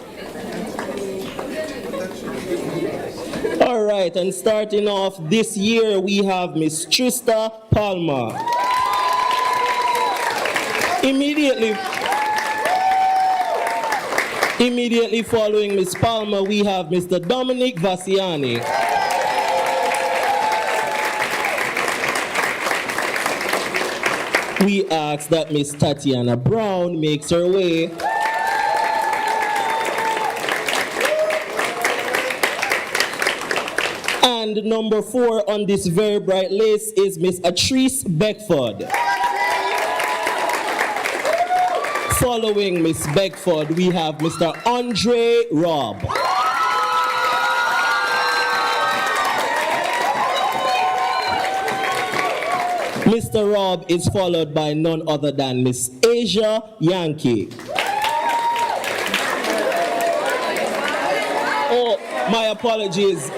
Speaker 2: All right, and starting off this year, we have Miss Trista Palmer. Immediately following Miss Palmer, we have Mr. Dominic Vassiani. we ask that Miss Tatiana Brown makes her way. And number 4 on this very bright list is Miss Atrice Beckford. Following Miss Beckford, we have Mr. Andre Robb. Mr. Robb is followed by none other than Miss Asia Yankee. Oh, my apologies.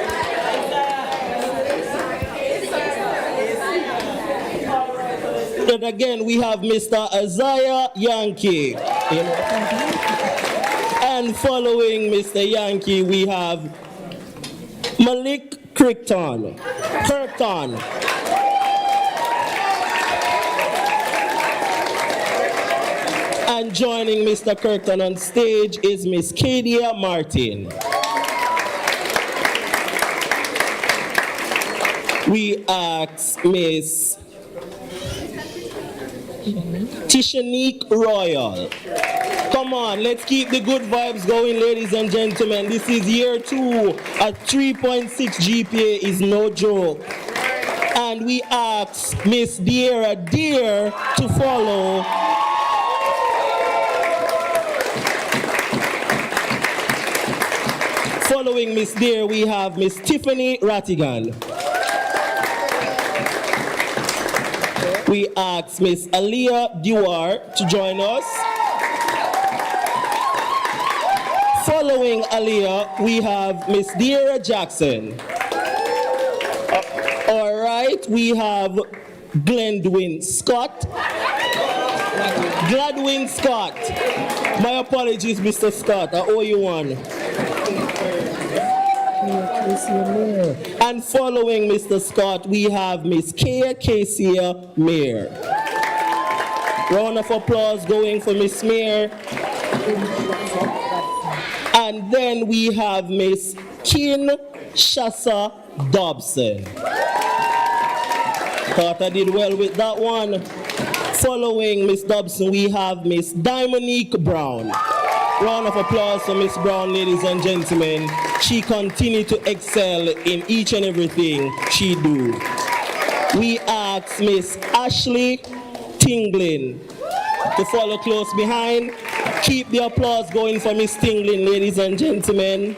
Speaker 2: And again, we have Mr. Isaiah Yankee. And following Mr. Yankee, we have Malik Kirkton. And joining Mr. Kirkton on stage is Miss Kadia Martin. We ask Miss Tishanique Royal. Come on, let's keep the good vibes going, ladies and gentlemen. This is year 2. A 3.6 GPA is no joke. And we ask Miss Deara Deer to follow. Following Miss Deer, we have Miss Tiffany Rattigan. We ask Miss Aliyah Dewar to join us. Following Aliyah, we have Miss Deara Jackson. All right, we have Gladwin Scott. My apologies, Mr. Scott. I owe you one. And following Mr. Scott, we have Miss Kaya Casey Mayer. Round of applause going for Miss Mayer. And then we have Miss Kinshasa Dobson. Thought I did well with that one. Following Miss Dobson, we have Miss Dimonique Brown. Round of applause for Miss Brown, ladies and gentlemen. She continued to excel in each and everything she do. We ask Miss Ashley Tinglin to follow close behind. Keep the applause going for Miss Tinglin, ladies and gentlemen.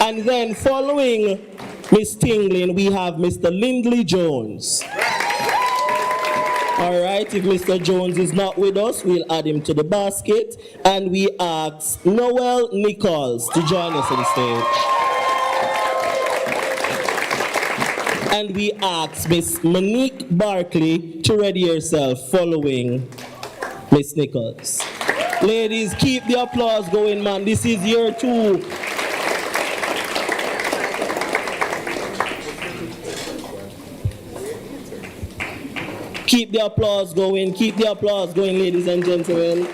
Speaker 2: And then following Miss Tinglin, we have Mr. Lindley Jones. All right, if Mr. Jones is not with us, we'll add him to the basket. And we ask Noel Nichols to join us on the stage. And we ask Miss Monique Barkley to ready herself following Miss Nichols. Ladies, keep the applause going, man. This is year 2. Keep the applause going, ladies and gentlemen.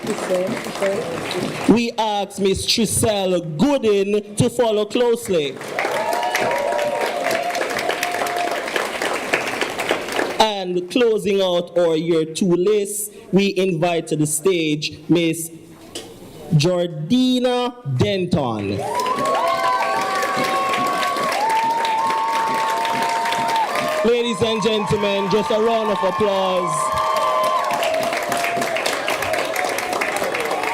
Speaker 2: We ask Miss Triselle Gooden to follow closely. And closing out our year 2 list, we invite to the stage Miss Jordina Denton. Ladies and gentlemen, just a round of applause.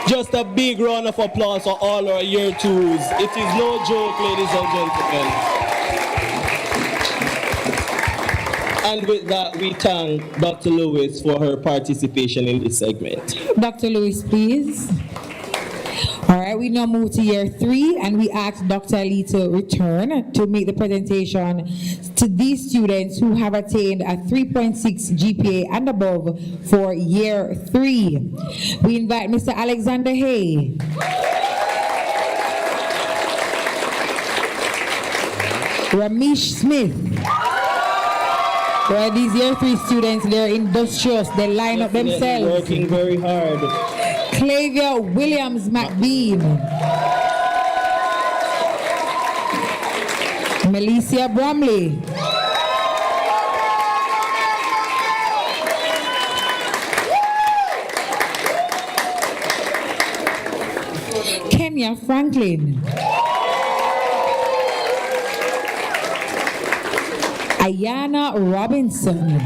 Speaker 2: Just a big round of applause for all our year 2s. It is no joke, ladies and gentlemen. And with that, we thank Dr. Lewis for her participation in this segment.
Speaker 1: Dr. Lewis, please. All right, we now move to year 3, and we ask Dr. Ali to return to make the presentation to these students who have attained a 3.6 GPA and above for year 3. We invite Mr. Alexander Hay. Ramesh Smith. Well, these year 3 students, they're industrious, they line up themselves.
Speaker 2: Working very hard.
Speaker 1: Clavia Williams McBean. Melicia Bromley. Kenya Franklin. Ayana Robinson.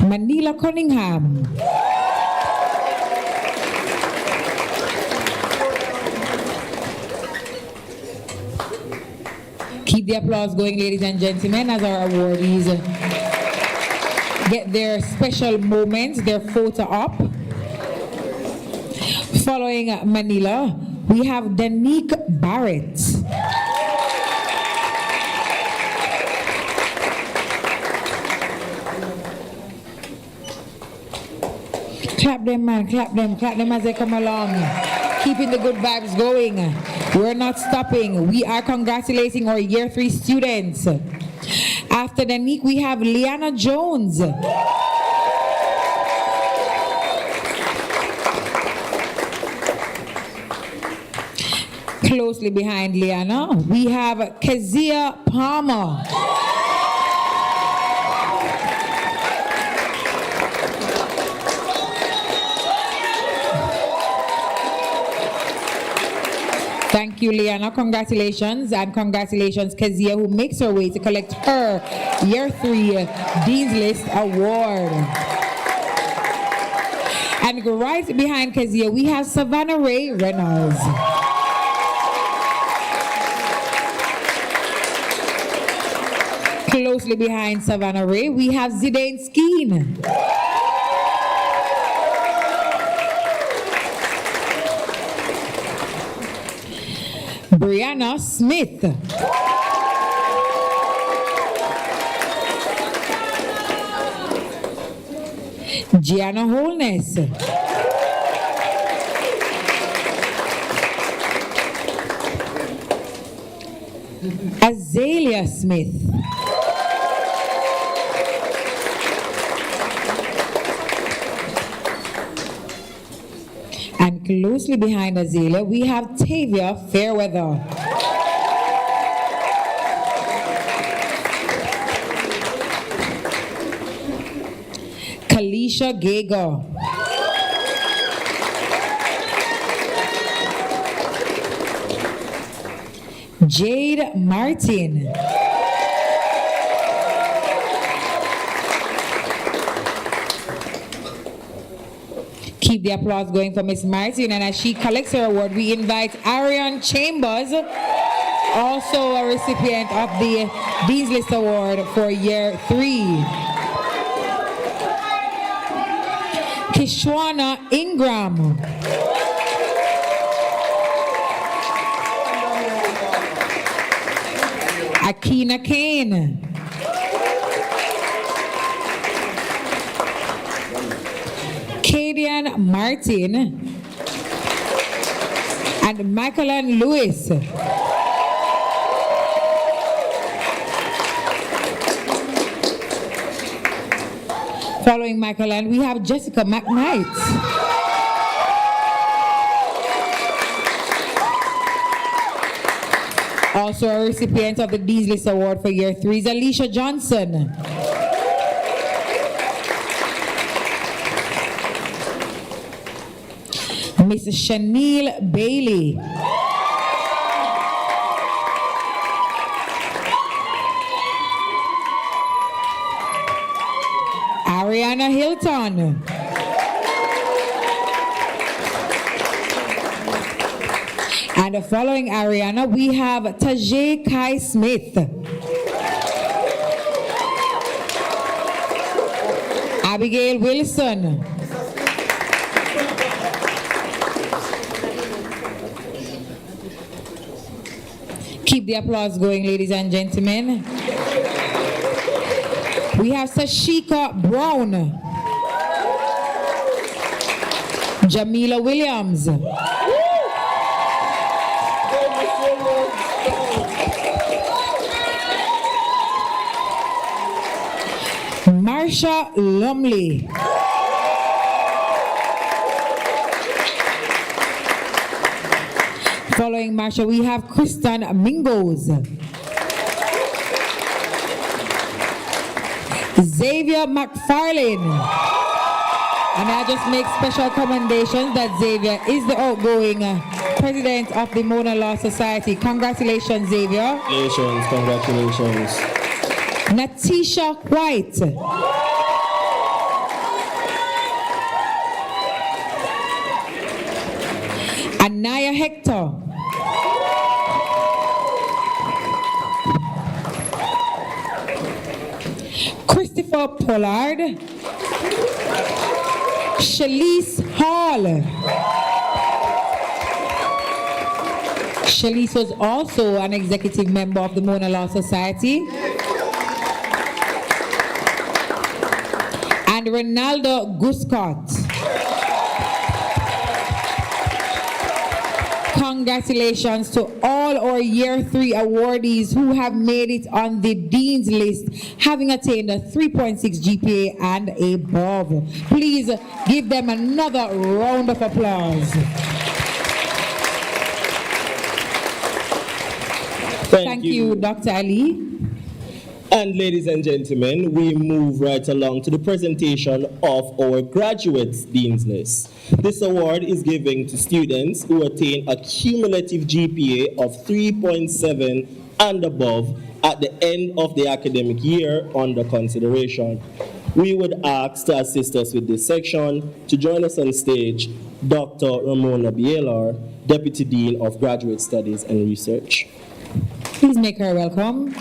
Speaker 1: Manila Cunningham. Keep the applause going, ladies and gentlemen, as our awardees get their special moments, their photo op. Following Manila, we have Danique Barrett. Clap them, man, clap them as they come along. Keeping the good vibes going. We're not stopping. We are congratulating our year 3 students. After Danique, we have Liana Jones. Closely behind Liana, we have Kezia Palmer. Thank you, Liana. Congratulations. And congratulations, Kezia, who makes her way to collect her Year 3 Dean's List Award. And right behind Kezia, we have Savannah Ray Reynolds. Closely behind Savannah Ray, we have Zidane Skeen. Brianna Smith. Gianna Holness. Azalea Smith. And closely behind Azalea, we have Tavia Fairweather. Kalisha Gager. Jade Martin. Keep the applause going for Miss Martin, and as she collects her award, we invite Ariane Chambers, also a recipient of the Dean's List Award for Year 3. Kishwana Ingram. Akina Kane. Kadian Martin. And Michaelan Lewis. Following Michaelan, we have Jessica McKnight. Also a recipient of the Dean's List Award for Year 3 is Alicia Johnson. Miss Shanil Bailey. Ariana Hilton. And following Ariana, we have Tajay Kai Smith. Abigail Wilson. Keep the applause going, ladies and gentlemen. We have Sashika Brown. Jamila Williams. Marsha Lumley. Following Marsha, we have Kristen Mingos. Xavier McFarlane. And I just make special commendations that Xavier is the outgoing president of the MonaLaw Society. Congratulations, Xavier.
Speaker 2: Congratulations.
Speaker 1: Natisha White. Anaya Hector. Christopher Pollard. Shalise Hall. Shalise was also an executive member of the MonaLaw Society. And Ronaldo Guscott. Congratulations to all our Year 3 awardees who have made it on the Dean's List, having attained a 3.6 GPA and above. Please give them another round of applause. Thank you, Dr. Ali.
Speaker 2: And ladies and gentlemen, we move right along to the presentation of our graduates Dean's List. This award is given to students who attain a cumulative GPA of 3.7 and above at the end of the academic year under consideration. We would ask to assist us with this section. To join us on stage, Dr. Ramona Bielar, Deputy Dean of Graduate Studies and Research.
Speaker 1: Please make her welcome.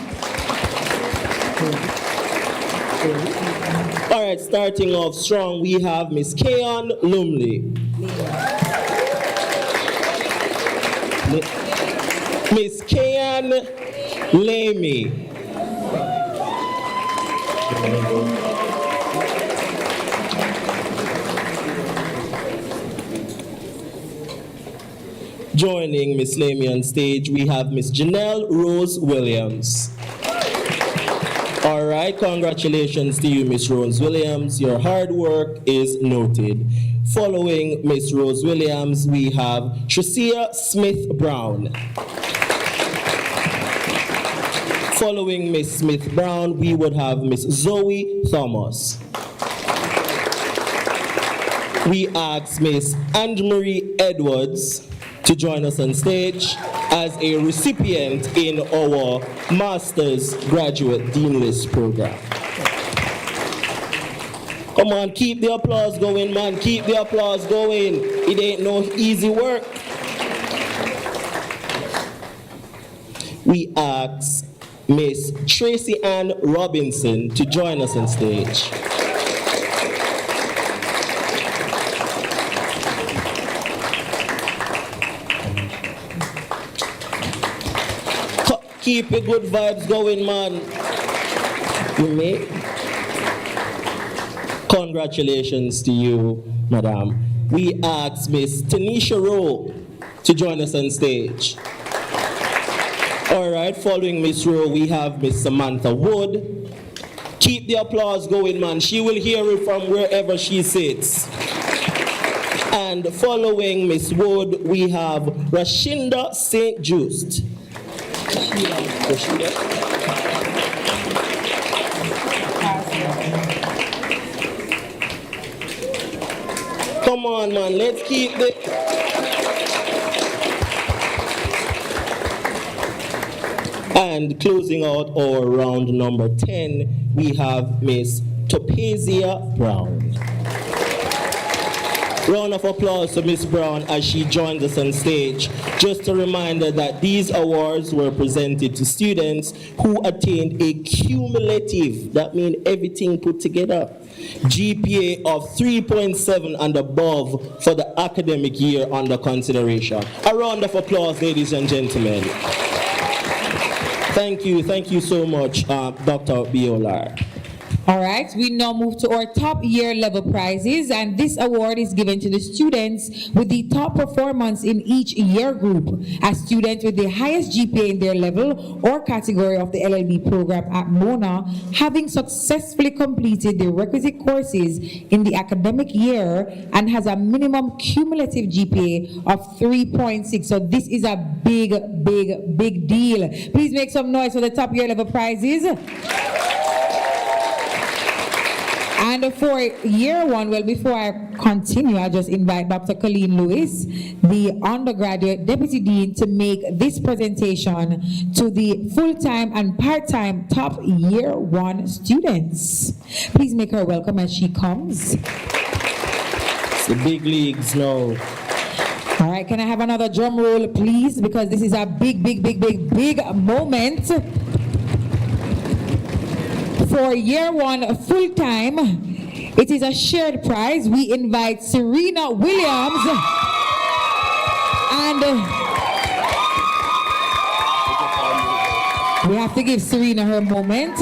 Speaker 2: All right, starting off strong, we have Miss Kayon Lumley. Miss Kayon Lamy. Joining Miss Lamy on stage, we have Miss Janelle Rose Williams. All right, congratulations to you, Miss Rose Williams. Your hard work is noted. Following Miss Rose Williams, we have Tricia Smith Brown. Following Miss Smith Brown, we would have Miss Zoe Thomas. We ask Miss Anne-Marie Edwards to join us on stage as a recipient in our Master's Graduate Dean List program. Come on, keep the applause going, man. Keep the applause going. It ain't no easy work. We ask Miss Tracy Ann Robinson to join us on stage. Keep your good vibes going, man. You may. Congratulations to you, madam. We ask Miss Tanisha Rowe to join us on stage. All right, following Miss Rowe, we have Miss Samantha Wood. Keep the applause going, man. She will hear it from wherever she sits. And following Miss Wood, we have Rashinda St. Just. Come on, man, let's keep the... And closing out our round number 10, we have Miss Topazia Brown. Round of applause to Miss Brown as she joins us on stage. Just a reminder that these awards were presented to students who attained a cumulative, that means everything put together, GPA of 3.7 and above for the academic year under consideration. A round of applause, ladies and gentlemen. Thank you so much, Dr. Biolar.
Speaker 1: All right, we now move to our top year level prizes, and this award is given to the students with the top performance in each year group. A student with the highest GPA in their level or category of the LLB program at Mona, having successfully completed the requisite courses in the academic year and has a minimum cumulative GPA of 3.6. So this is a big deal. Please make some noise for the top year level prizes. And for year one, well, before I continue, I'll just invite Dr. Colleen Lewis, the undergraduate deputy dean, to make this presentation to the full-time and part-time top year one students. Please make her welcome as she comes.
Speaker 2: It's the big leagues now.
Speaker 1: All right, can I have another drum roll, please? Because this is a big moment. For year one full-time, it is a shared prize. We invite Serena Williams and we have to give Serena her moment.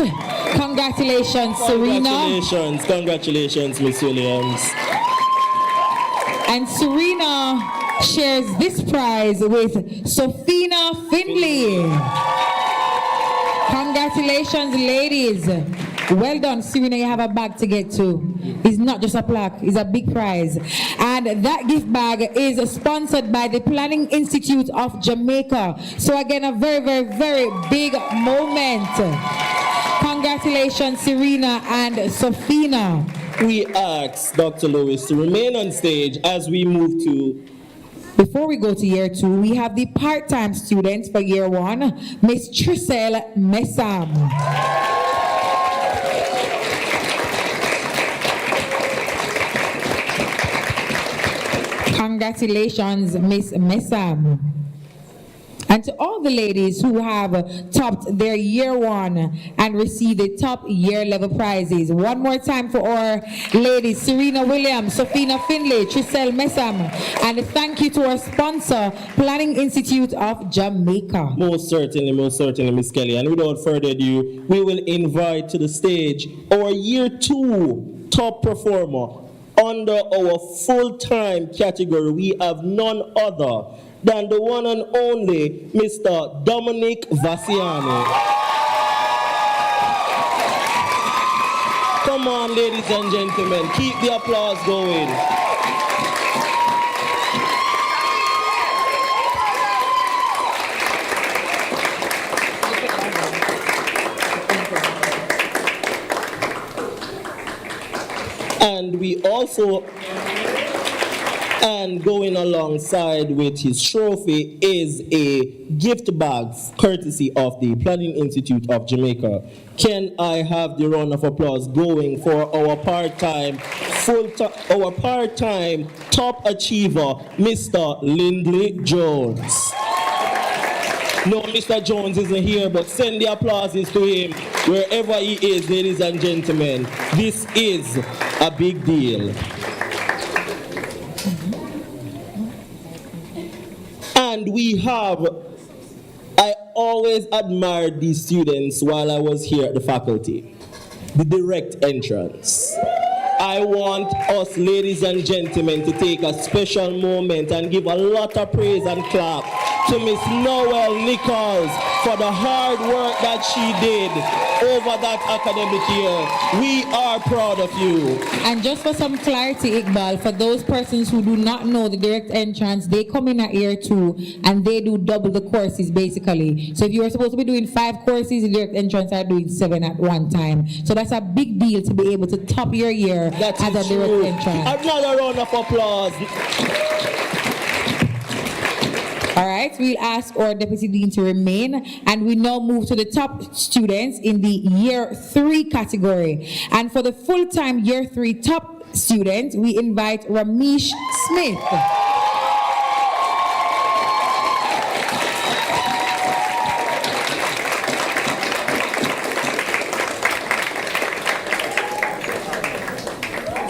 Speaker 1: Congratulations, Serena.
Speaker 2: Congratulations, Miss Williams.
Speaker 1: And Serena shares this prize with Sophina Findlay. Congratulations, ladies. Well done, Serena, you have a bag to get to. It's not just a plaque, it's a big prize. And that gift bag is sponsored by the Planning Institute of Jamaica. So again, a very big moment. Congratulations, Serena and Sophina.
Speaker 2: We ask Dr. Lewis to remain on stage as we move to.
Speaker 1: Before we go to year two, we have the part-time students for year one, Miss Tricelle Messam. Congratulations, Miss Messam. And to all the ladies who have topped their year one and received the top year level prizes. One more time for our ladies, Serena Williams, Sophina Findlay, Tricelle Messam. And thank you to our sponsor, Planning Institute of Jamaica.
Speaker 2: Most certainly, Miss Kelly. And without further ado, we will invite to the stage our year two top performer. Under our full-time category, we have none other than the one and only Mr. Dominic Vassiano. Come on, ladies and gentlemen, keep the applause going. And we also, and going alongside with his trophy is a gift bag courtesy of the Planning Institute of Jamaica. Can I have the round of applause going for our part-time top achiever, Mr. Lindley Jones. No, Mr. Jones isn't here, but send the applauses to him wherever he is, ladies and gentlemen. This is a big deal. And we have, I always admired these students while I was here at the faculty. The direct entrance. I want us, ladies and gentlemen, to take a special moment and give a lot of praise and clap to Miss Noel Nichols for the hard work that she did over that academic year. We are proud of you.
Speaker 1: And just for some clarity, Iqbal, for those persons who do not know the direct entrance, they come in at year two and they do double the courses basically. So if you were supposed to be doing 5 courses, the direct entrance are doing 7 at one time. So that's a big deal to be able to top your year
Speaker 2: that
Speaker 1: as a direct entrance.
Speaker 2: Another round of applause.
Speaker 1: All right, we'll ask our Deputy Dean to remain, and we now move to the top students in the Year 3 category. And for the full-time Year 3 top student, we invite Ramesh Smith.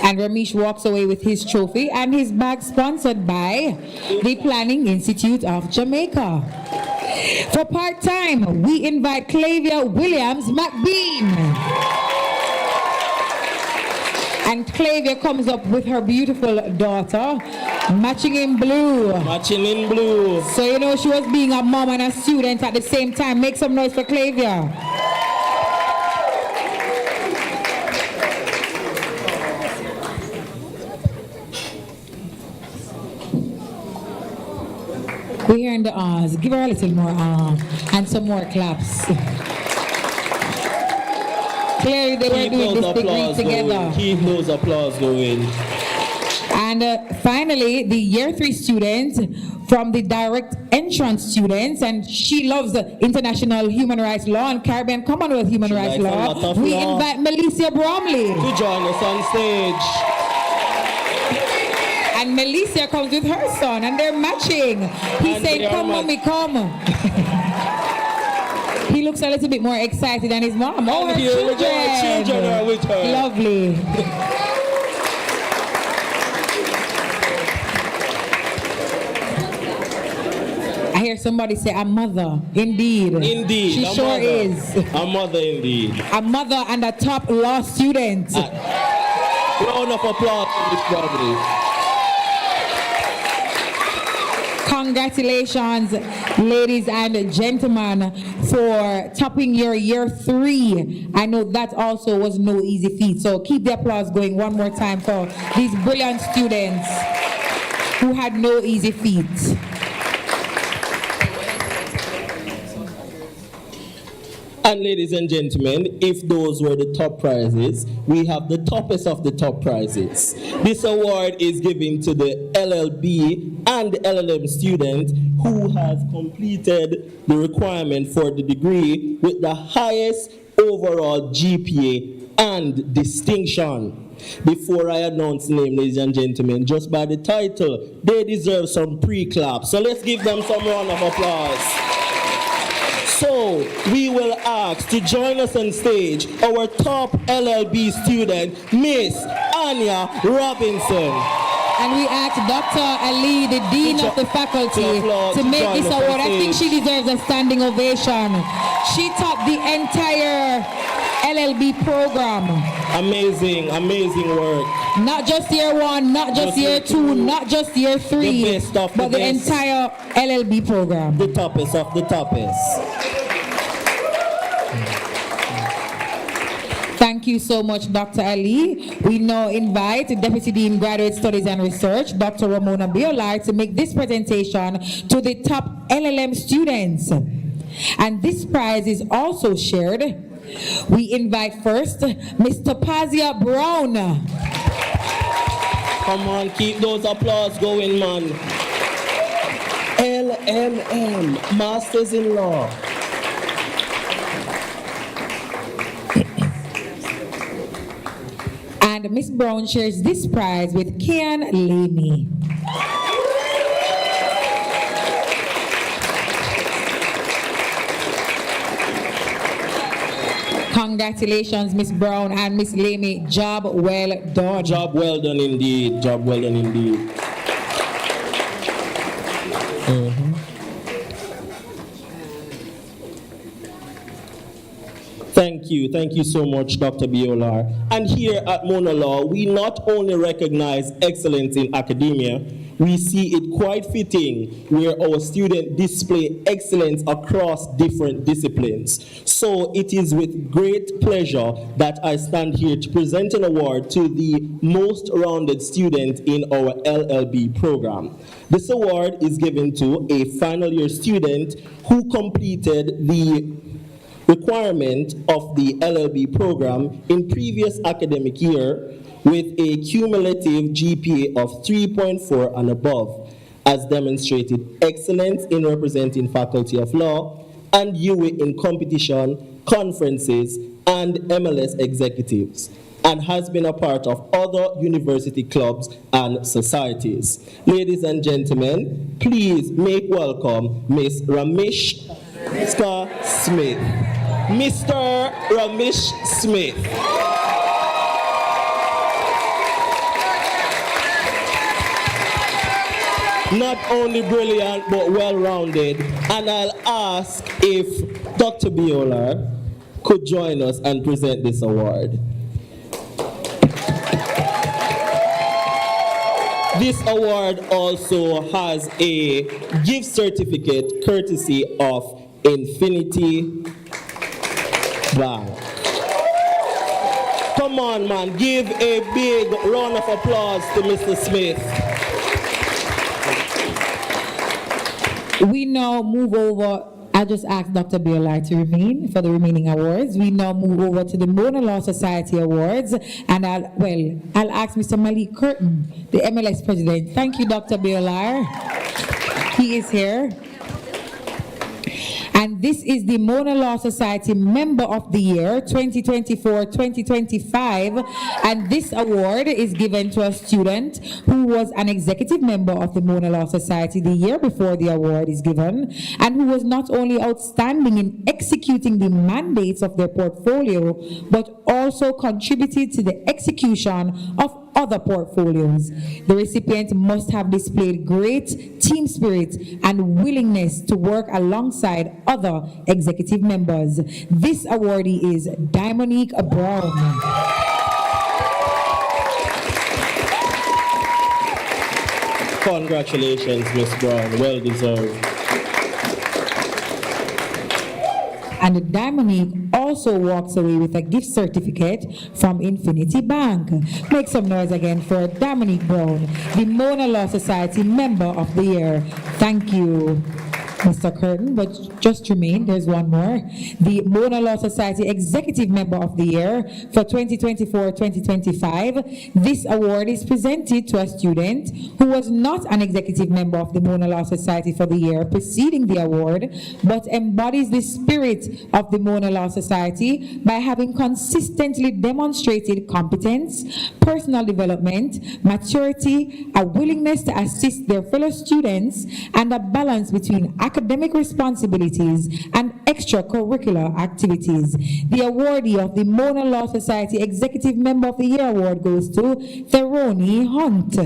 Speaker 1: And Ramesh walks away with his trophy and his bag, sponsored by the Planning Institute of Jamaica. For part-time, we invite Clavia Williams McBean. And Clavia comes up with her beautiful daughter, matching in blue.
Speaker 2: Matching in blue.
Speaker 1: So you know she was being a mom and a student at the same time. Make some noise for Clavia. We're hearing the ahs. Give her a little more and some more claps. Clearly they were doing this degree together.
Speaker 2: Keep those applause going.
Speaker 1: And finally, the year 3 student from the direct entrance students, and she loves the international human rights law and Caribbean Commonwealth human rights
Speaker 2: likes a lot
Speaker 1: law.
Speaker 2: of
Speaker 1: We
Speaker 2: law.
Speaker 1: invite Melissa Bromley.
Speaker 2: To join us on stage.
Speaker 1: And Melissa comes with her son, and they're matching. He's
Speaker 2: And
Speaker 1: saying,
Speaker 2: they are
Speaker 1: come, mommy, come. He looks a little bit more excited than his mom. Oh, her
Speaker 2: And here we go, her children are with her.
Speaker 1: Lovely. I hear somebody say, a mother. Indeed.
Speaker 2: Indeed.
Speaker 1: She
Speaker 2: a
Speaker 1: sure
Speaker 2: mother.
Speaker 1: is.
Speaker 2: A mother indeed.
Speaker 1: A mother and a top law student.
Speaker 2: Round of applause for Miss Bromley.
Speaker 1: Congratulations, ladies and gentlemen, for topping your year 3. I know that also was no easy feat. So keep the applause going one more time for these brilliant students who had no easy feat.
Speaker 2: And ladies and gentlemen, if those were the top prizes, we have the toppest of the top prizes. This award is given to the LLB and LLM student who has completed the requirement for the degree with the highest overall GPA and distinction. Before I announce the name, ladies and gentlemen, just by the title, they deserve some pre-clap. So let's give them some round of applause. So we will ask to join us on stage our top LLB student, Miss Anya Robinson.
Speaker 1: And we asked Dr. Ali, the Dean of the Faculty, to make this award. I think she deserves a standing ovation. She topped the entire LLB program.
Speaker 2: Amazing, amazing work.
Speaker 1: Not just year 1, not just year 2, not just year 3,
Speaker 2: The best of the
Speaker 1: but the
Speaker 2: best.
Speaker 1: entire LLB program.
Speaker 2: The toppest of the toppest.
Speaker 1: Thank you so much, Dr. Ali. We now invite Deputy Dean Graduate Studies and Research, Dr. Ramona Biolar, to make this presentation to the top LLM students. And this prize is also shared. We invite first Mr. Pazia Brown.
Speaker 2: Come on, keep those applause going, man. LLM, Masters in Law.
Speaker 1: And Miss Brown shares this prize with Kian Lamy. Congratulations, Miss Brown and Miss Lamy. Job well done.
Speaker 2: Job well done indeed. Job well done indeed. Thank you so much, Dr. Biolar. And here at MonaLaw, we not only recognize excellence in academia, we see it quite fitting where our students display excellence across different disciplines. So it is with great pleasure that I stand here to present an award to the most rounded student in our LLB program. This award is given to a final year student who completed the requirement of the LLB program in previous academic year with a cumulative GPA of 3.4 and above, as demonstrated excellence in representing Faculty of Law and UE in competition, conferences, and MLS executives, and has been a part of other university clubs and societies. Ladies and gentlemen, please make welcome Miss Ramesh Smith. Mr. Ramesh Smith. Not only brilliant, but well-rounded. And I'll ask if Dr. Biolar could join us and present this award. This award also has a gift certificate courtesy of Infinity Bank. Come on, man, give a big round of applause to Mr. Smith.
Speaker 1: We now move over I'll just ask Dr. Bailard to remain for the remaining awards. We now move over to the MonaLaw Society Awards, and I'll ask Mr. Malik Curtin, the MLS president. Thank you, Dr. Bailard. He is here. And this is the MonaLaw Society Member of the Year 2024-2025, and this award is given to a student who was an executive member of the MonaLaw Society the year before the award is given, and who was not only outstanding in executing the mandates of their portfolio, but also contributed to the execution of other portfolios. The recipient must have displayed great team spirit and willingness to work alongside other executive members. This awardee is Dimonique Brown.
Speaker 2: Congratulations, Miss Brown. Well deserved.
Speaker 1: And Dimonique also walks away with a gift certificate from Infinity Bank. Make some noise again for Dimonique Brown, the MonaLaw Society Member of the Year. Thank you, Mr. Curtin, but just remain, there's one more. The MonaLaw Society Executive Member of the Year for 2024-2025. This award is presented to a student who was not an executive member of the MonaLaw Society for the year preceding the award, but embodies the spirit of the MonaLaw Society by having consistently demonstrated competence, personal development, maturity, a willingness to assist their fellow students, and a balance between academic responsibilities and extracurricular activities. The awardee of the MonaLaw Society Executive Member of the Year Award goes to Theroni Hunt.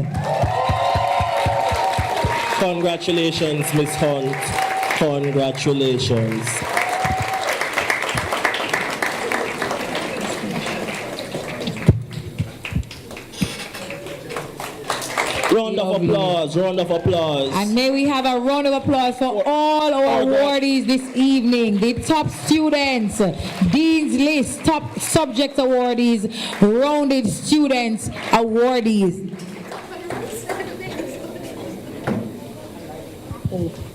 Speaker 2: Congratulations, Miss Hunt. Congratulations. Round of applause, round of applause.
Speaker 1: And may we have a round of applause for all our awardees this evening. The top students, Dean's List, top subject awardees, rounded students awardees.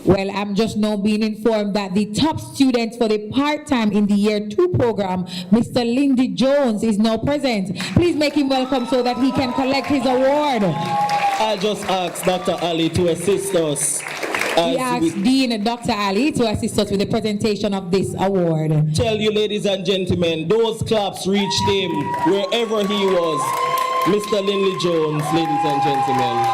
Speaker 1: Well, I'm just now being informed that the top student for the part-time in the Year 2 program, Mr. Lindy Jones, is now present. Please make him welcome so that he can collect his award.
Speaker 2: I'll just ask Dr. Ali to assist us.
Speaker 1: We ask Dean Dr. Ali to assist us with the presentation of this award.
Speaker 2: Tell you, ladies and gentlemen, those claps reached him wherever he was. Mr. Lindy Jones, ladies and gentlemen.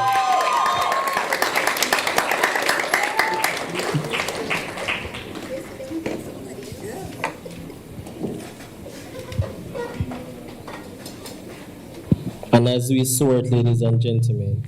Speaker 2: And as we sort, ladies and gentlemen,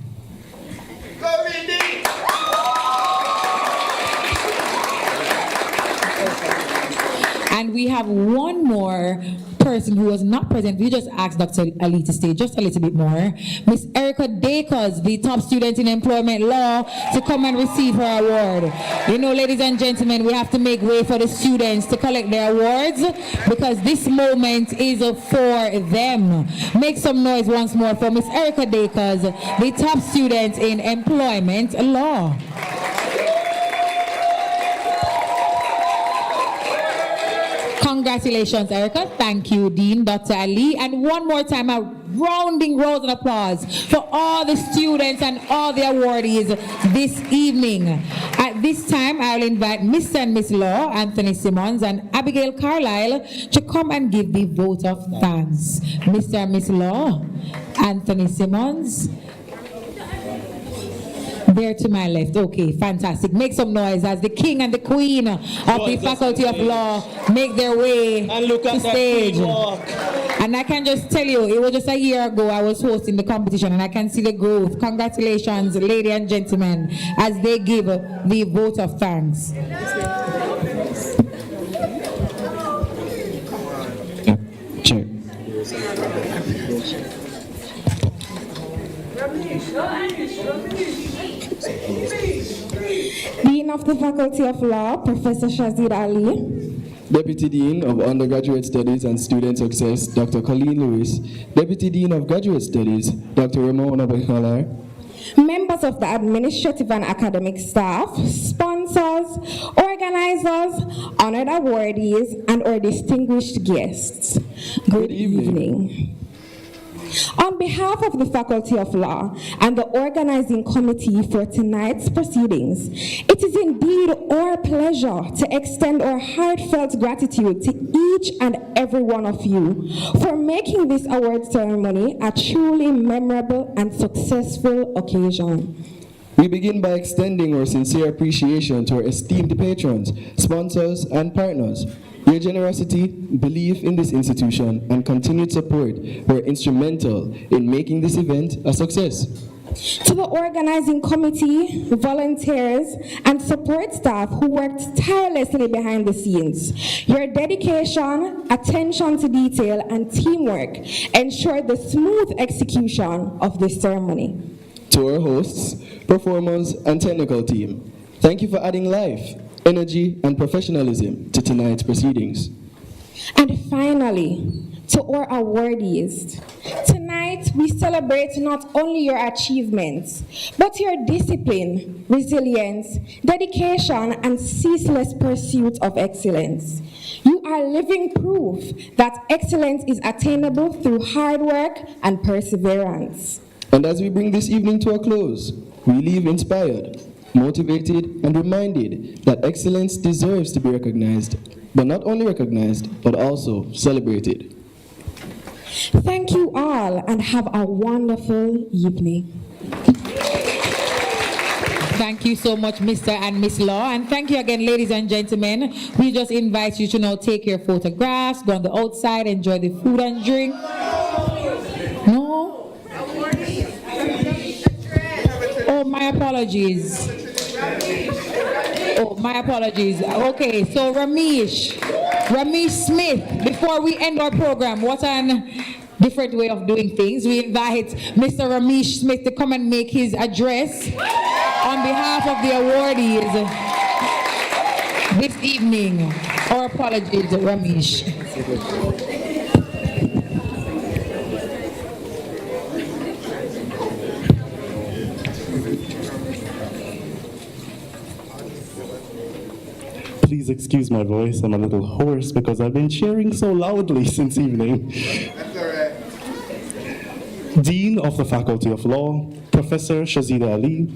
Speaker 1: and we have one more person who was not present. We just asked Dr. Ali to stay just a little bit more. Miss Erica Dacres, the top student in employment law, to come and receive her award. You know, ladies and gentlemen, we have to make way for the students to collect their awards because this moment is for them. Make some noise once more for Miss Erica Dacres, the top student in employment law. Congratulations, Erica. Thank you, Dean Dr. Ali. And one more time, a rounding round of applause for all the students and all the awardees this evening. At this time, I'll invite Mr. and Miss Law, Anthony Simmons and Abigail Carlisle, to come and give the vote of thanks. Mr. and Miss Law, Anthony Simmons. There to my left. Okay, fantastic. Make some noise as the king and the queen of the Faculty of Law make their way
Speaker 2: and look at
Speaker 1: to stage.
Speaker 2: Walk.
Speaker 1: And I can just tell you, it was just a year ago I was hosting the competition and I can see the growth. Congratulations, ladies and gentlemen, as they give the vote of thanks.
Speaker 3: Check.
Speaker 7: Dean of the Faculty of Law, Professor Shazid Ali.
Speaker 3: Deputy Dean of Undergraduate Studies and Student Success, Dr. Colleen Lewis. Deputy Dean of Graduate Studies, Dr. Ramona Behalar.
Speaker 7: members of the administrative and academic staff, sponsors, organizers, honored awardees, and our distinguished guests. Good evening. On behalf of the Faculty of Law and the organizing committee for tonight's proceedings, it is indeed our pleasure to extend our heartfelt gratitude to each and every one of you for making this award ceremony a truly memorable and successful occasion.
Speaker 3: We begin by extending our sincere appreciation to our esteemed patrons, sponsors, and partners. Your generosity, belief in this institution, and continued support were instrumental in making this event a success.
Speaker 7: To the organizing committee, volunteers, and support staff who worked tirelessly behind the scenes, your dedication, attention to detail, and teamwork ensured the smooth execution of this ceremony.
Speaker 3: To our hosts, performers, and technical team, thank you for adding life, energy, and professionalism to tonight's proceedings.
Speaker 7: And finally, to our awardees, tonight we celebrate not only your achievements, but your discipline, resilience, dedication, and ceaseless pursuit of excellence. You are living proof that excellence is attainable through hard work and perseverance.
Speaker 3: And as we bring this evening to a close, we leave inspired, motivated, and reminded that excellence deserves to be recognized, but not only recognized, but also celebrated.
Speaker 7: Thank you all, and have a wonderful evening.
Speaker 1: Thank you so much, Mr. and Miss Law, and thank you again, ladies and gentlemen. We just invite you to now take your photographs, go on the outside, enjoy the food and drink. No? Oh, my apologies. Oh, my apologies. Okay, so Ramesh Smith, before we end our program, what an different way of doing things. We invite Mr. Ramesh Smith to come and make his address on behalf of the awardees this evening. Our apologies, Ramesh.
Speaker 8: Please excuse my voice, I'm a little hoarse because I've been cheering so loudly since evening. That's all right. Dean of the Faculty of Law, Professor Shazida Ali,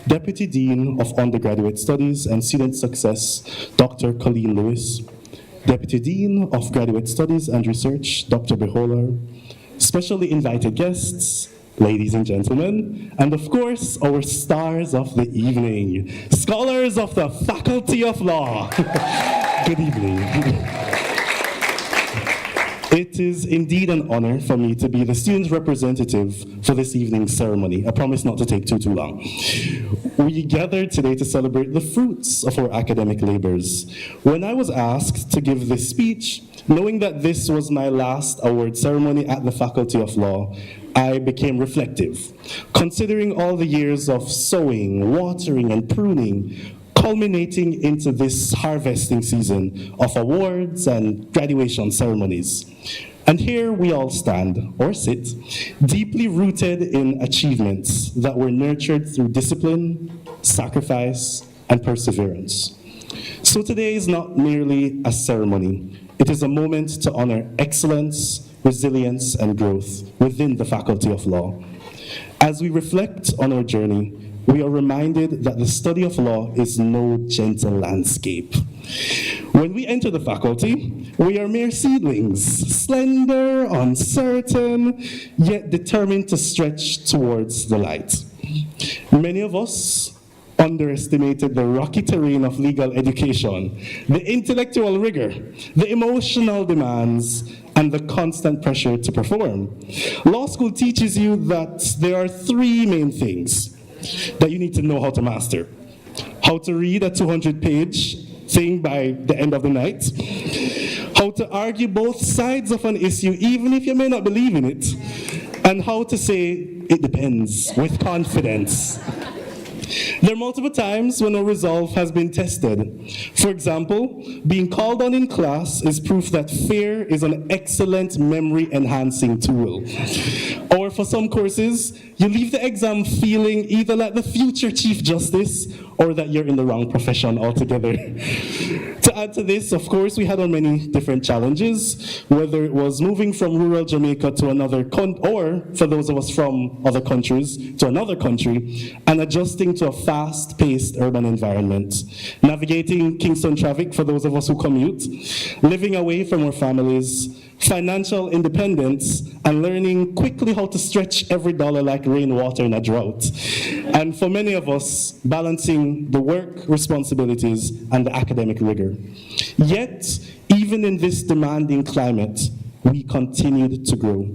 Speaker 8: Deputy Dean of Undergraduate Studies and Student Success, Dr. Colleen Lewis, Deputy Dean of Graduate Studies and Research, Dr. Beholer, specially invited guests, ladies and gentlemen, and of course, our stars of the evening, scholars of the Faculty of Law. Good evening. It is indeed an honor for me to be the student representative for this evening's ceremony. I promise not to take too long. We gathered today to celebrate the fruits of our academic labors. When I was asked to give this speech, knowing that this was my last award ceremony at the Faculty of Law, I became reflective, considering all the years of sowing, watering, and pruning, culminating into this harvesting season of awards and graduation ceremonies. And here we all stand, or sit, deeply rooted in achievements that were nurtured through discipline, sacrifice, and perseverance. So today is not merely a ceremony. It is a moment to honor excellence, resilience, and growth within the Faculty of Law. As we reflect on our journey, we are reminded that the study of law is no gentle landscape. When we enter the faculty, we are mere seedlings, slender, uncertain, yet determined to stretch towards the light. Many of us underestimated the rocky terrain of legal education, the intellectual rigor, the emotional demands, and the constant pressure to perform. Law school teaches you that there are three main things that you need to know how to master. How to read a 200-page thing by the end of the night, how to argue both sides of an issue even if you may not believe in it, and how to say it depends with confidence. There are multiple times when our resolve has been tested. For example, being called on in class is proof that fear is an excellent memory-enhancing tool. Our for some courses, you leave the exam feeling either like the future Chief Justice or that you're in the wrong profession altogether. To add to this, of course, we had on many different challenges, whether it was moving from rural Jamaica to another or for those of us from other countries to another country, and adjusting to a fast-paced urban environment, navigating Kingston traffic for those of us who commute, living away from our families, financial independence, and learning quickly how to stretch every dollar like rainwater in a drought. And for many of us, balancing the work responsibilities and the academic rigor. Yet, even in this demanding climate, we continued to grow.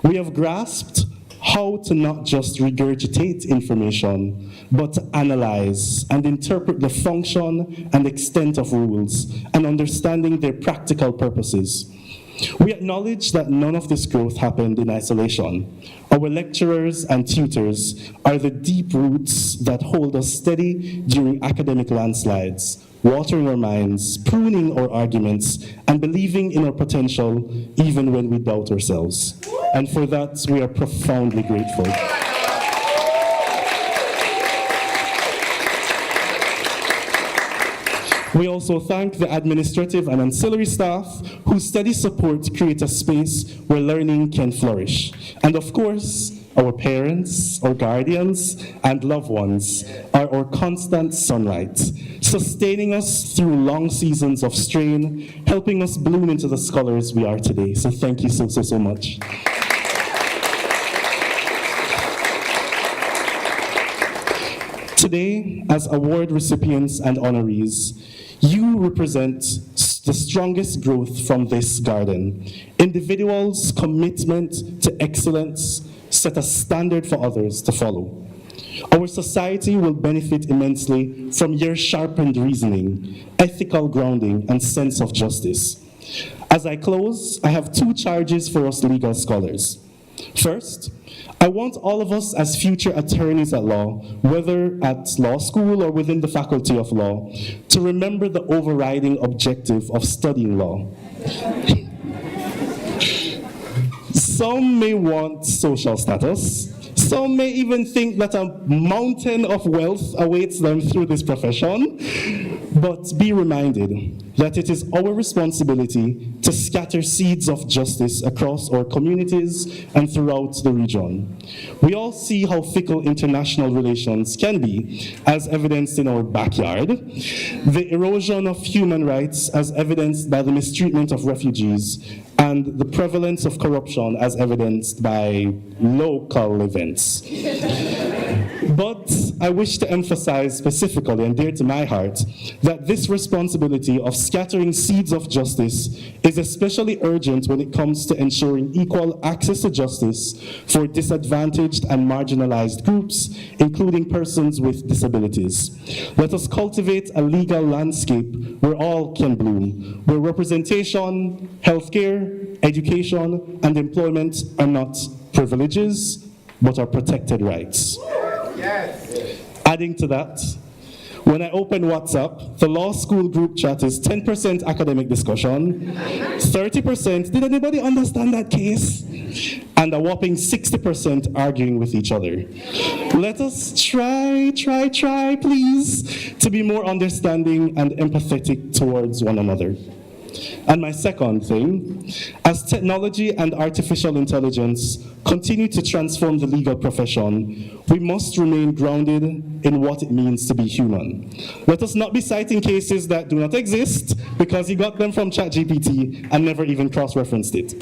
Speaker 8: We have grasped how to not just regurgitate information, but to analyze and interpret the function and extent of rules and understanding their practical purposes. We acknowledge that none of this growth happened in isolation. Our lecturers and tutors are the deep roots that hold us steady during academic landslides, watering our minds, pruning our arguments, and believing in our potential even when we doubt ourselves. And for that, we are profoundly grateful. We also thank the administrative and ancillary staff whose steady support create a space where learning can flourish. And of course, our parents, our guardians, and loved ones are our constant sunlight, sustaining us through long seasons of strain, helping us bloom into the scholars we are today. So thank you so much. Today, as award recipients and honorees, you represent the strongest growth from this garden. Individuals' commitment to excellence set a standard for others to follow. Our society will benefit immensely from your sharpened reasoning, ethical grounding, and sense of justice. As I close, I have two charges for us legal scholars. First, I want all of us as future attorneys at law, whether at law school or within the faculty of law, to remember the overriding objective of studying law. Some may want social status. Some may even think that a mountain of wealth awaits them through this profession. But be reminded that it is our responsibility to scatter seeds of justice across our communities and throughout the region. We all see how fickle international relations can be, as evidenced in our backyard, the erosion of human rights as evidenced by the mistreatment of refugees, and the prevalence of corruption as evidenced by local events. But I wish to emphasize specifically and dear to my heart that this responsibility of scattering seeds of justice is especially urgent when it comes to ensuring equal access to justice for disadvantaged and marginalized groups, including persons with disabilities. Let us cultivate a legal landscape where all can bloom, where representation, healthcare, education, and employment are not privileges, but are protected rights. Yes. Adding to that, when I open WhatsApp, the law school group chat is 10% academic discussion, 30%, did anybody understand that case? And a whopping 60% arguing with each other. Let us try, please, to be more understanding and empathetic towards one another. And my second thing, as technology and artificial intelligence continue to transform the legal profession, we must remain grounded in what it means to be human. Let us not be citing cases that do not exist because you got them from ChatGPT and never even cross-referenced it.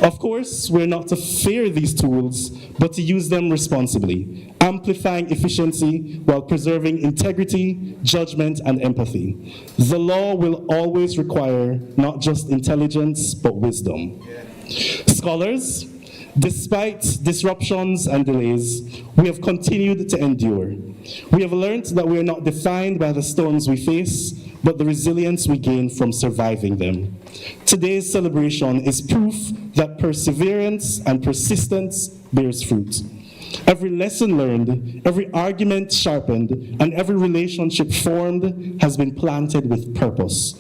Speaker 8: Of course, we're not to fear these tools, but to use them responsibly, amplifying efficiency while preserving integrity, judgment, and empathy. The law will always require not just intelligence, but wisdom. Scholars, despite disruptions and delays, we have continued to endure. We have learned that we are not defined by the storms we face, but the resilience we gain from surviving them. Today's celebration is proof that perseverance and persistence bears fruit. Every lesson learned, every argument sharpened, and every relationship formed has been planted with purpose.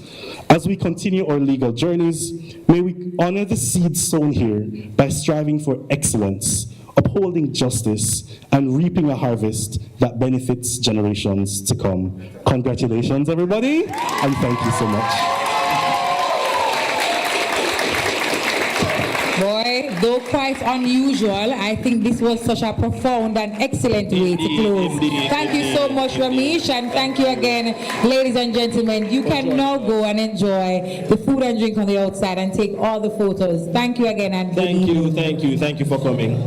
Speaker 8: As we continue our legal journeys, may we honor the seeds sown here by striving for excellence, upholding justice, and reaping a harvest that benefits generations to come. Congratulations, everybody, and thank you so much.
Speaker 1: Boy, though quite unusual, I think this was such a profound and excellent way to close. Thank you so much, Ramesh, and thank you again, ladies and gentlemen. You can now go and enjoy the food and drink on the outside and take all the photos. Thank you again, and
Speaker 2: Thank you for coming.